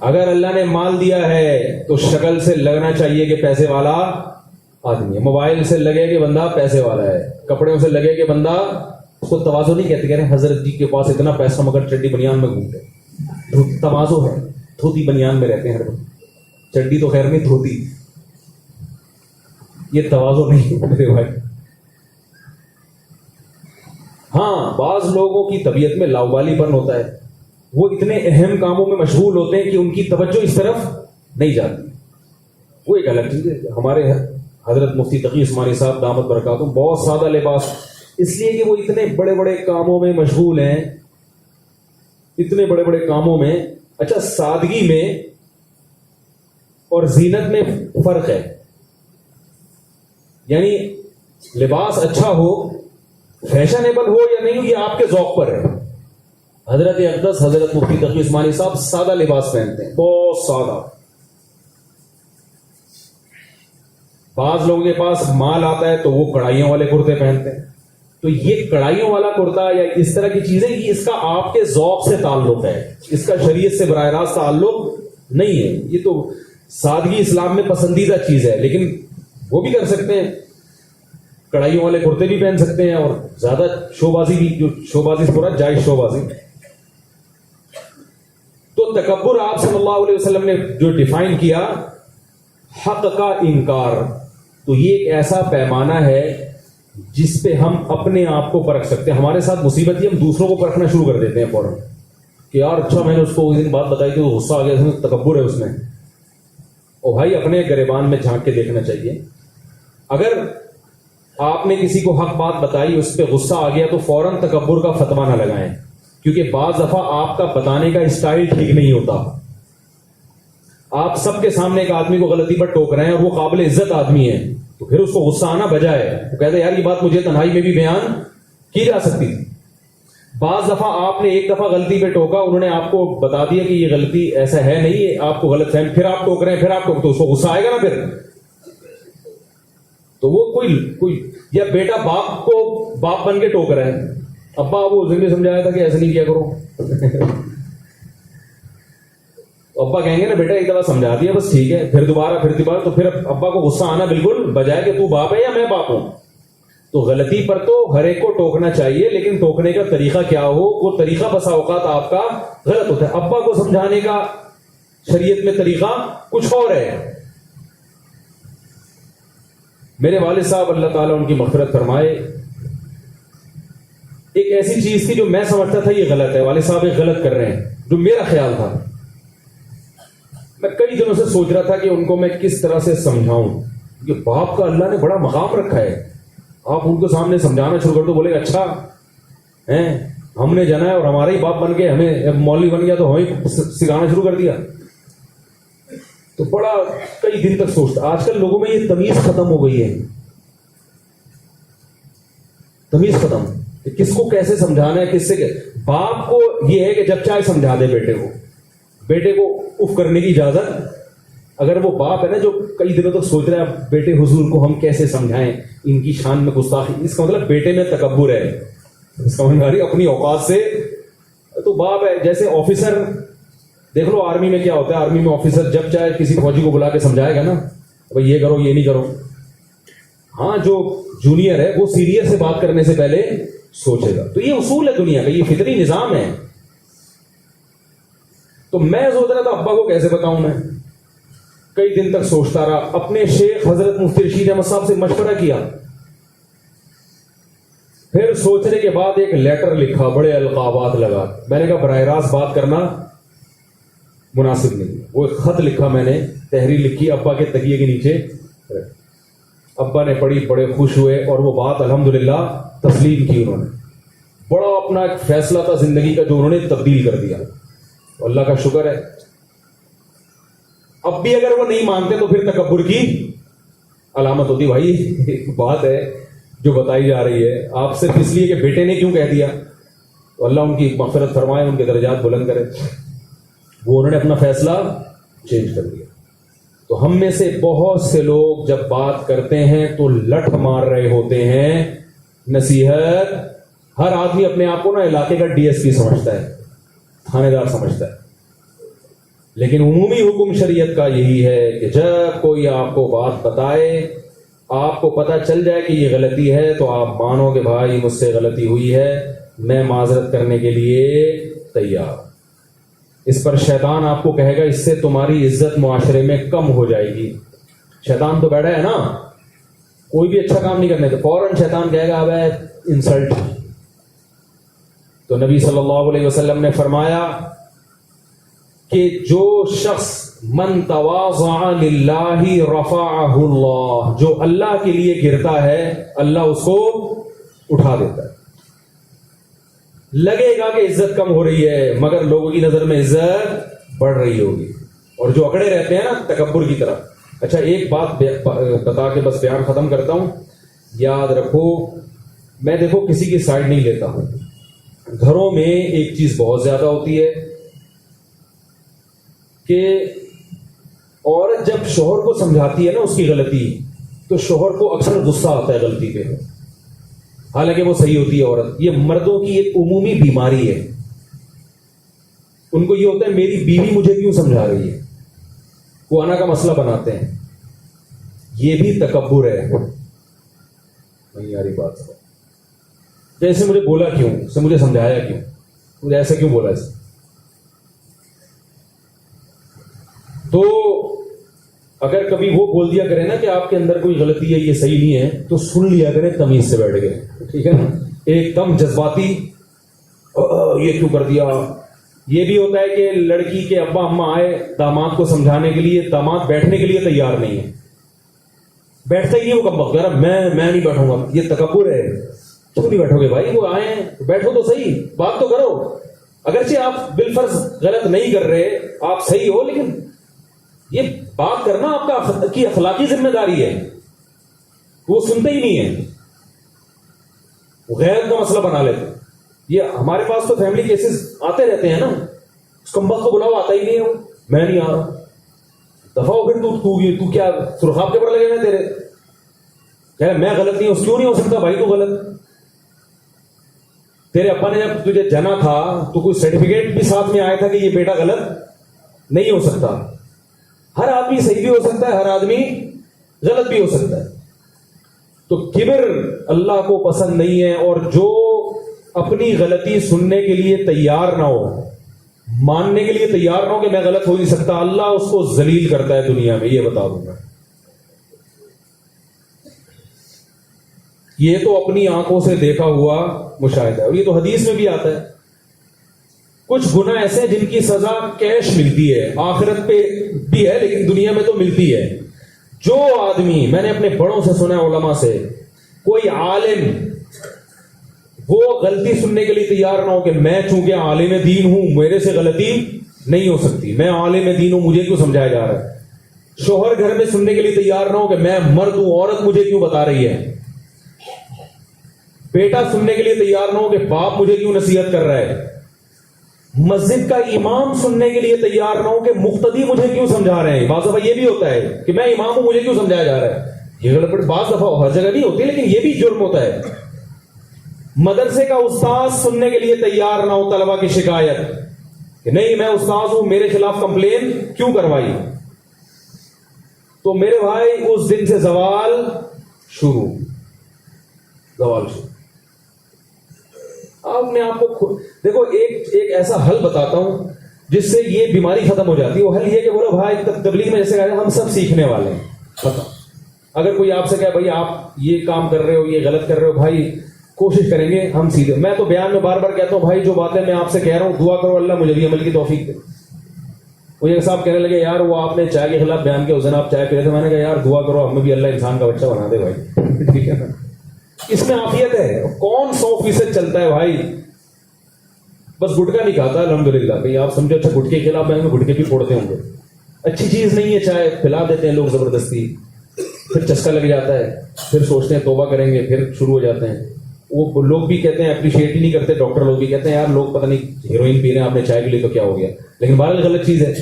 [SPEAKER 2] اگر اللہ نے مال دیا ہے تو شکل سے لگنا چاہیے کہ پیسے والا آدمی ہے، موبائل سے لگے کہ بندہ پیسے والا ہے، کپڑوں سے لگے کہ بندہ، اس کو تواضع نہیں کہتے، کہہ رہے ہیں حضرت جی کے پاس اتنا پیسہ مگر چڈی بنیان میں گھومتے، تواضع ہے، دھوتی بنیان میں رہتے ہیں ہر وقت، چڈی تو خیر نہیں دھوتی، یہ تواضع نہیں میرے بھائی. ہاں بعض لوگوں کی طبیعت میں لاؤبالی پن ہوتا ہے، وہ اتنے اہم کاموں میں مشغول ہوتے ہیں کہ ان کی توجہ اس طرف نہیں جاتی، وہ ایک الگ چیز ہے. ہمارے حضرت مفتی تقی عثمانی صاحب دامت برکاتہم بہت سادہ لباس، اس لیے کہ وہ اتنے بڑے بڑے کاموں میں مشغول ہیں، اتنے بڑے بڑے کاموں میں. اچھا سادگی میں اور زینت میں فرق ہے، یعنی لباس اچھا ہو، فیشنیبل ہو یا نہیں ہو، یہ آپ کے ذوق پر ہے. حضرت اقدس حضرت مفتی تقی عثمانی صاحب سادہ لباس پہنتے ہیں، بہت سادہ. بعض لوگوں کے پاس مال آتا ہے تو وہ کڑھائیوں والے کرتے پہنتے ہیں. تو یہ کڑھائیوں والا کرتا یا اس طرح کی چیزیں، یہ اس کا آپ کے ذوق سے تعلق ہے، اس کا شریعت سے براہ راست تعلق نہیں ہے. یہ تو سادگی اسلام میں پسندیدہ چیز ہے، لیکن وہ بھی کر سکتے ہیں، کڑھائیوں والے کرتے بھی پہن سکتے ہیں، اور زیادہ شو بازی بھی، جو شو بازی پورا جائز شو بازی. تو تکبر آپ صلی اللہ علیہ وسلم نے جو ڈیفائن کیا، حق کا انکار، تو یہ ایک ایسا پیمانہ ہے جس پہ ہم اپنے آپ کو پرکھ سکتے ہیں. ہمارے ساتھ مصیبت یہ ہم دوسروں کو پرکھنا شروع کر دیتے ہیں فوراً کہ یار اچھا میں نے اس کو اس دن بات بتائی تو غصہ آ گیا، اس میں تکبر ہے اس میں. اور بھائی اپنے گریبان میں جھانک کے دیکھنا چاہیے. اگر آپ نے کسی کو حق بات بتائی، اس پہ غصہ آ گیا تو فوراً تکبر کا فتویٰ نہ لگائیں، کیونکہ بعض دفعہ آپ کا بتانے کا اسٹائل ٹھیک نہیں ہوتا. آپ سب کے سامنے ایک آدمی کو غلطی پر ٹوک رہے ہیں اور وہ قابل عزت آدمی ہے، تو پھر اس کو غصہ آنا بجائے وہ کہتے ہیں یار یہ بات مجھے تنہائی میں بھی بیان کی جا سکتی تھی. بعض دفعہ آپ نے ایک دفعہ غلطی پہ ٹوکا، انہوں نے آپ کو بتا دیا کہ یہ غلطی ایسا ہے نہیں، آپ کو غلط فہم، پھر آپ ٹوک رہے ہیں، پھر آپ ٹوک، تو اس کو غصہ آئے گا نا پھر. تو وہ کوئی یا بیٹا باپ کو باپ بن کے ٹوک رہا ہے، ابا وہ اس دن بھی سمجھایا تھا کہ ایسا نہیں کیا کرو. ابا کہیں گے نا بیٹا ایک دفعہ سمجھا دیا بس ٹھیک ہے، پھر دوبارہ تو پھر ابا کو غصہ آنا بالکل بجائے کہ تو باپ ہے یا میں باپ ہوں. تو غلطی پر تو ہر ایک کو ٹوکنا چاہیے، لیکن ٹوکنے کا طریقہ کیا ہو، وہ طریقہ بسا اوقات آپ کا غلط ہوتا ہے. ابا کو سمجھانے کا شریعت میں طریقہ کچھ اور ہے. میرے والد صاحب اللہ تعالیٰ ان کی مغفرت فرمائے، ایک ایسی چیز تھی جو میں سمجھتا تھا یہ غلط ہے، والد صاحب ایک غلط کر رہے ہیں، جو میرا خیال تھا. میں کئی دنوں سے سوچ رہا تھا کہ ان کو میں کس طرح سے سمجھاؤں، کہ باپ کا اللہ نے بڑا مقام رکھا ہے، آپ ان کے سامنے سمجھانا شروع کر دو، بولے اچھا ہم نے جانا ہے اور ہمارا ہی باپ بن کے ہمیں مولوی بن گیا تو ہمیں سکھانا شروع کر دیا. تو بڑا کئی دن تک سوچتا. آج کل لوگوں میں یہ تمیز ختم ہو گئی ہے، تمیز ختم کہ کس کو کیسے سمجھانا ہے، کس سے. باپ کو یہ ہے کہ جب چاہے سمجھا دے بیٹے کو اف کرنے کی اجازت. اگر وہ باپ ہے نا جو کئی دنوں تک سوچ رہا ہے بیٹے حضور کو ہم کیسے سمجھائیں، ان کی شان میں گستاخی، اس کا مطلب بیٹے میں تکبر ہے، اس کا مطلب اپنی اوقات سے. تو باپ ہے جیسے آفیسر، دیکھ لو آرمی میں کیا ہوتا ہے، آرمی میں آفیسر جب چاہے کسی فوجی کو بلا کے سمجھائے گا نا بھائی یہ کرو یہ نہیں کرو. ہاں جو جونیئر ہے وہ سینئر سے بات کرنے سے پہلے سوچے گا. تو یہ اصول ہے دنیا کا، یہ فطری نظام ہے. تو میں سوچ رہا تھا ابا کو کیسے بتاؤں. میں کئی دن تک سوچتا رہا، اپنے شیخ حضرت مفتی رشید احمد صاحب سے مشورہ کیا، پھر سوچنے کے بعد ایک لیٹر لکھا، بڑے القابات لگا. میں نے کہا براہ راست بات کرنا مناسب نہیں. وہ ایک خط لکھا میں نے, تحریر لکھی, ابا کے تکیے کے نیچے. ابا نے پڑھی, بڑے خوش ہوئے, اور وہ بات الحمدللہ تسلیم کی انہوں نے. بڑا اپنا ایک فیصلہ تھا زندگی کا جو انہوں نے تبدیل کر دیا. اللہ کا شکر ہے. اب بھی اگر وہ نہیں مانتے تو پھر تکبر کی علامت ہوتی. بھائی ایک بات ہے جو بتائی جا رہی ہے, آپ صرف اس لیے کہ بیٹے نے کیوں کہہ دیا, تو اللہ ان کی مغفرت فرمائے, ان کے درجات بلند کرے. وہ انہوں نے اپنا فیصلہ چینج کر دیا. تو ہم میں سے بہت سے لوگ جب بات کرتے ہیں تو لٹ مار رہے ہوتے ہیں. نصیحت, ہر آدمی اپنے آپ کو نا علاقے کا ڈی ایس پی سمجھتا ہے, تھانے دار سمجھتا ہے, لیکن عمومی حکم شریعت کا یہی ہے کہ جب کوئی آپ کو بات بتائے, آپ کو پتہ چل جائے کہ یہ غلطی ہے, تو آپ مانو کہ بھائی مجھ سے غلطی ہوئی ہے, میں معذرت کرنے کے لیے تیار. اس پر شیطان آپ کو کہے گا اس سے تمہاری عزت معاشرے میں کم ہو جائے گی. شیطان تو بیٹھا ہے نا, کوئی بھی اچھا کام نہیں کرنے تو فوراً شیطان کہے گا اب انسلٹ. تو نبی صلی اللہ علیہ وسلم نے فرمایا کہ جو شخص من تواضع للہ رفعہ اللہ, جو اللہ کے لیے گرتا ہے اللہ اس کو اٹھا دیتا ہے. لگے گا کہ عزت کم ہو رہی ہے مگر لوگوں کی نظر میں عزت بڑھ رہی ہوگی. اور جو اکڑے رہتے ہیں نا تکبر کی طرف. اچھا ایک بات بتا کے بس بیان ختم کرتا ہوں. یاد رکھو, میں دیکھو کسی کی سائڈ نہیں لیتا ہوں. گھروں میں ایک چیز بہت زیادہ ہوتی ہے کہ عورت جب شوہر کو سمجھاتی ہے نا اس کی غلطی, تو شوہر کو اکثر غصہ آتا ہے غلطی پہ, حالانکہ وہ صحیح ہوتی ہے عورت. یہ مردوں کی ایک عمومی بیماری ہے. ان کو یہ ہوتا ہے میری بیوی مجھے کیوں سمجھا رہی ہے, وہ آنا کا مسئلہ بناتے ہیں. یہ بھی تکبر ہے. نہیں یاری بات ہے, جیسے مجھے بولا کیوں, سے مجھے سمجھایا کیوں, مجھے ایسا کیوں بولا اسے. تو اگر کبھی وہ بول دیا کرے نا کہ آپ کے اندر کوئی غلطی ہے, یہ صحیح نہیں ہے, تو سن لیا کرے تمیز سے بیٹھ گئے, ٹھیک ہے نا. ایک دم جذباتی یہ کیوں کر دیا. یہ بھی ہوتا ہے کہ لڑکی کے ابا اماں آئے داماد کو سمجھانے کے لیے, داماد بیٹھنے کے لیے تیار نہیں ہے, بیٹھتا ہی نہیں وہ کم وقت, میں نہیں بیٹھوں گا. یہ تکبر ہے. کیوں نہیں بیٹھو گے بھائی, وہ آئے ہیں بیٹھو تو صحیح, بات تو کرو. اگرچہ آپ بالفرض غلط نہیں کر رہے, آپ صحیح ہو, لیکن یہ بات کرنا آپ کی اخلاقی ذمہ داری ہے. وہ سنتے ہی نہیں ہیں, وہ غیرت کا مسئلہ بنا لیتے. یہ ہمارے پاس تو فیملی کیسز آتے رہتے ہیں نا. اس کمبخت کو بلاؤ, آتا ہی نہیں ہے, میں نہیں آ رہا. دفعہ ہو پھر تو کیا سرخاب کے پر لگے ہوئے تیرے, کہہ رہے میں غلط نہیں ہوں. کیوں نہیں ہو سکتا بھائی تو غلط. تیرے ابا نے جب تجھے جنا تھا تو کوئی سرٹیفکیٹ بھی ساتھ میں آیا تھا کہ یہ بیٹا غلط نہیں ہو سکتا. ہر آدمی صحیح بھی ہو سکتا ہے, ہر آدمی غلط بھی ہو سکتا ہے. تو کبر اللہ کو پسند نہیں ہے. اور جو اپنی غلطی سننے کے لیے تیار نہ ہو, ماننے کے لیے تیار نہ ہو کہ میں غلط ہو نہیں سکتا, اللہ اس کو ذلیل کرتا ہے دنیا میں. یہ بتا دوں گا. یہ تو اپنی آنکھوں سے دیکھا ہوا مشاہدہ ہے, اور یہ تو حدیث میں بھی آتا ہے. کچھ گناہ ایسے ہیں جن کی سزا کیش ملتی ہے, آخرت پہ بھی ہے لیکن دنیا میں تو ملتی ہے. جو آدمی, میں نے اپنے بڑوں سے سنا ہے, علماء سے, کوئی عالم وہ غلطی سننے کے لیے تیار نہ ہو کہ میں چونکہ عالم دین ہوں میرے سے غلطی نہیں ہو سکتی, میں عالم دین ہوں مجھے کیوں سمجھایا جا رہا ہے. شوہر گھر میں سننے کے لیے تیار نہ ہو کہ میں مرد ہوں عورت مجھے کیوں بتا رہی ہے. بیٹا سننے کے لیے تیار نہ ہو کہ باپ مجھے کیوں نصیحت کر رہا ہے. مسجد کا امام سننے کے لیے تیار نہ ہو کہ مقتدی مجھے کیوں سمجھا رہے ہیں. بعض دفعہ یہ بھی ہوتا ہے کہ میں امام ہوں مجھے کیوں سمجھایا جا رہا ہے. یہ غلط بعض دفعہ ہر جگہ نہیں ہوتی, لیکن یہ بھی جرم ہوتا ہے. مدرسے کا استاد سننے کے لیے تیار نہ ہو طلبہ کی شکایت کہ نہیں میں استاد ہوں میرے خلاف کمپلین کیوں کروائی. تو میرے بھائی اس دن سے زوال شروع. اب میں آپ کو دیکھو ایک ایسا حل بتاتا ہوں جس سے یہ بیماری ختم ہو جاتی ہے. وہ حل یہ کہ بولو بھائی تبلیغ میں جیسے کہا ہم سب سیکھنے والے ہیں. بتا اگر کوئی آپ سے کہے بھائی آپ یہ کام کر رہے ہو یہ غلط کر رہے ہو, بھائی کوشش کریں گے ہم سیدھے. میں تو بیان میں بار بار کہتا ہوں بھائی جو باتیں میں آپ سے کہہ رہا ہوں دعا کرو اللہ مجھے بھی عمل کی توفیق دے. وہ یہ صاحب کہنے لگے یار وہ آپ نے چائے کے خلاف بیان کیا، اس دن آپ چائے پی رہے تھے، میں نے کہا یار دعا کرو ہمیں بھی اللہ انسان کا بچہ بنا دے بھائی، ٹھیک ہے نا. اس میں عافیت ہے. کون 100% چلتا ہے بھائی؟ بس گٹکا نہیں کھاتا الحمدللہ. بھائی آپ سمجھو اچھا گٹکے کے خلاف بیان میں گٹکے بھی پھوڑتے ہوں گے، اچھی چیز نہیں ہے چائے، پلا دیتے ہیں لوگ زبردستی، پھر چسکا لگ جاتا ہے، پھر سوچتے ہیں توبہ کریں گے، پھر شروع ہو جاتے ہیں. وہ لوگ بھی کہتے ہیں اپریشیٹ ہی نہیں کرتے، ڈاکٹر لوگ بھی کہتے ہیں یار لوگ پتہ نہیں ہیروئن پی رہے ہیں آپ نے چائے کے لیے تو کیا ہو گیا. لیکن بہرحال غلط چیز ہے.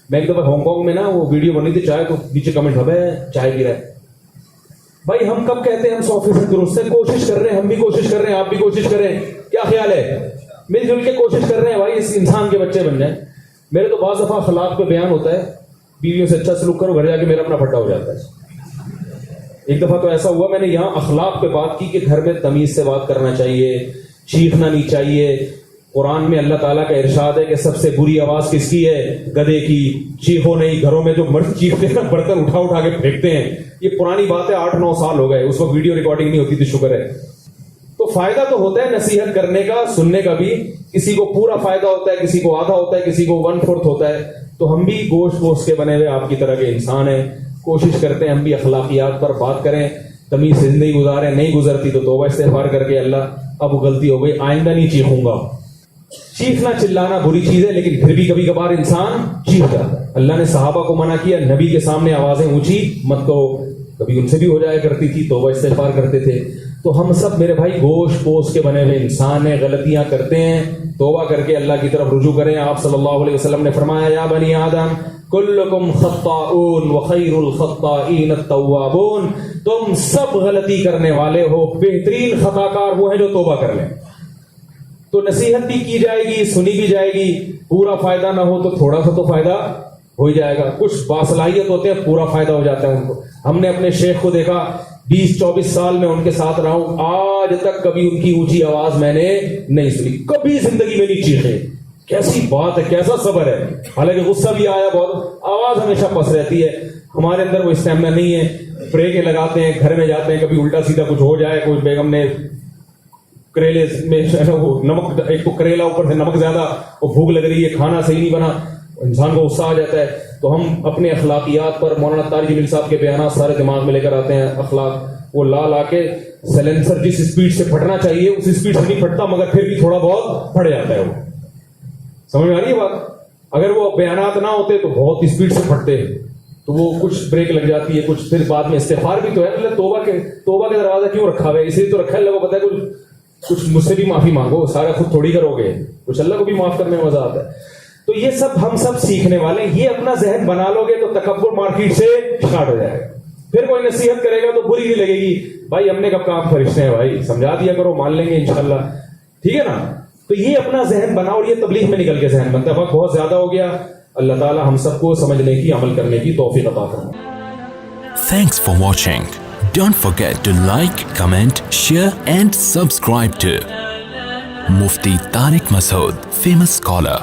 [SPEAKER 2] میں ایک دفعہ ہانگ کانگ میں نا وہ ویڈیو بنی تھی چائے، تو نیچے کمنٹ ہوا ہے چائے پی رہا ہے. بھائی ہم کب کہتے ہیں ہم 100% درست ہیں؟ کوشش کر رہے ہیں، ہم بھی کوشش کر رہے ہیں، آپ بھی کوشش کریں. کیا خیال ہے؟ مل جل کے کوشش کر رہے ہیں بھائی اس انسان کے بچے بن جائیں. میرے تو بعض دفعہ اخلاق پہ بیان ہوتا ہے، بیویوں سے اچھا سلوک کرو، گھر جا کے میرا اپنا پھٹا ہو جاتا ہے. ایک دفعہ تو ایسا ہوا میں نے یہاں اخلاق پہ بات کی کہ گھر میں تمیز سے بات کرنا چاہیے، چیخنا نہیں چاہیے. قرآن میں اللہ تعالیٰ کا ارشاد ہے کہ سب سے بری آواز کس کی ہے؟ گدھے کی. چیخو نہیں. گھروں میں جو مرد چیختے ہیں برتن اٹھا اٹھا کے پھینکتے ہیں. یہ پرانی بات ہے، 8-9 سال ہو گئے، اس وقت ویڈیو ریکارڈنگ نہیں ہوتی تھی، شکر ہے. تو فائدہ تو ہوتا ہے نصیحت کرنے کا، سننے کا بھی. کسی کو پورا فائدہ ہوتا ہے، کسی کو آدھا ہوتا ہے، کسی کو 1/4 ہوتا ہے. تو ہم بھی گوشت گوشت کے بنے ہوئے آپ کی طرح کے انسان ہیں، کوشش کرتے ہیں ہم بھی اخلاقیات پر بات کریں، تمیز سے زندگی گزاریں. نہیں گزرتی تو توبہ استغفار کر کے اللہ اب غلطی ہو گئی آئندہ نہیں چیخوں گا. چیخنا چلانا بری چیز ہے، لیکن پھر بھی کبھی کبھار انسان چیخ جاتا ہے. اللہ نے صحابہ کو منع کیا نبی کے سامنے آوازیں اونچی مت کرو، کبھی ان سے بھی ہو جایا کرتی تھی، توبہ استغفار کرتے تھے. تو ہم سب میرے بھائی گوشت پوش کے بنے ہوئے انسان ہیں، غلطیاں کرتے ہیں، توبہ کر کے اللہ کی طرف رجوع کریں. آپ صلی اللہ علیہ وسلم نے فرمایا یا بنی آدم کلکم خطاؤن وخیر الخطائین التوابون، تم سب غلطی کرنے والے ہو، بہترین خطا کار وہ ہیں جو توبہ کر لیں. تو نصیحت بھی کی جائے گی، سنی بھی جائے گی. پورا فائدہ نہ ہو تو تھوڑا سا تو فائدہ ہو ہی جائے گا. کچھ باصلاحیت ہوتے ہیں پورا فائدہ ہو جاتا ہے ان کو. ہم نے اپنے شیخ کو دیکھا، 20-24 سال میں ان کے ساتھ رہا ہوں، آج تک کبھی ان کی اونچی آواز میں نے نہیں سنی، کبھی زندگی میں نہیں چیخے. کیسی بات ہے، کیسا صبر ہے. حالانکہ غصہ بھی آیا بہت، آواز ہمیشہ پس رہتی ہے. ہمارے اندر وہ اسٹیمنا نہیں ہے. بریکیں لگاتے ہیں، گھر میں جاتے ہیں، کبھی الٹا سیدھا کچھ ہو جائے، کوئی بیگم نے کریلے میں وہ نمک، ایک تو کریلا اوپر سے نمک زیادہ، وہ بھوک لگ رہی ہے، کھانا صحیح نہیں بنا، انسان کو غصہ آ جاتا ہے. تو ہم اپنے اخلاقیات پر مولانا طارق جمیل صاحب کے بیانات سارے دماغ میں لے کر آتے ہیں. اخلاق وہ لا کے سیلنسر جس اسپیڈ سے پھٹنا چاہیے اس اسپیڈ سے نہیں پھٹتا، مگر پھر بھی تھوڑا بہت پھٹ جاتا ہے. وہ سمجھ میں آ رہی ہے بات؟ اگر وہ بیانات نہ ہوتے تو بہت اسپیڈ سے پھٹتے ہیں، تو وہ کچھ بریک لگ جاتی ہے، کچھ پھر بعد میں استغفار بھی تو ہے. اللہ توبہ کا دروازہ کیوں رکھا ہوا ہے؟ اس لیے تو رکھا ہے، اللہ کو پتا ہے کچھ مجھ سے بھی معافی مانگو، سارا خود تھوڑی کرو گے، کچھ اللہ کو بھی معاف کرنے میں مزہ آتا ہے. تو یہ سب ہم سب سیکھنے والے ہیں. یہ اپنا ذہن بنا لو گے تو تکبر مارکیٹ سے اسٹارٹ ہو جائے گا. پھر کوئی نصیحت کرے گا تو بری نہیں لگے گی. بھائی ہم نے کب کام فرشتے ہیں بھائی، سمجھا دیا کرو، مان لیں گے انشاءاللہ، ٹھیک ہے نا. تو یہ اپنا ذہن بناؤ، اور یہ تبلیغ میں نکل کے ذہن بنتا ہے. وقت بہت زیادہ ہو گیا. اللہ تعالی ہم سب کو سمجھنے کی، عمل کرنے کی توفیق عطا فرمائے.
[SPEAKER 3] Thanks for watching. Don't forget to like, comment, share and subscribe to Mufti Tariq Masood, famous scholar.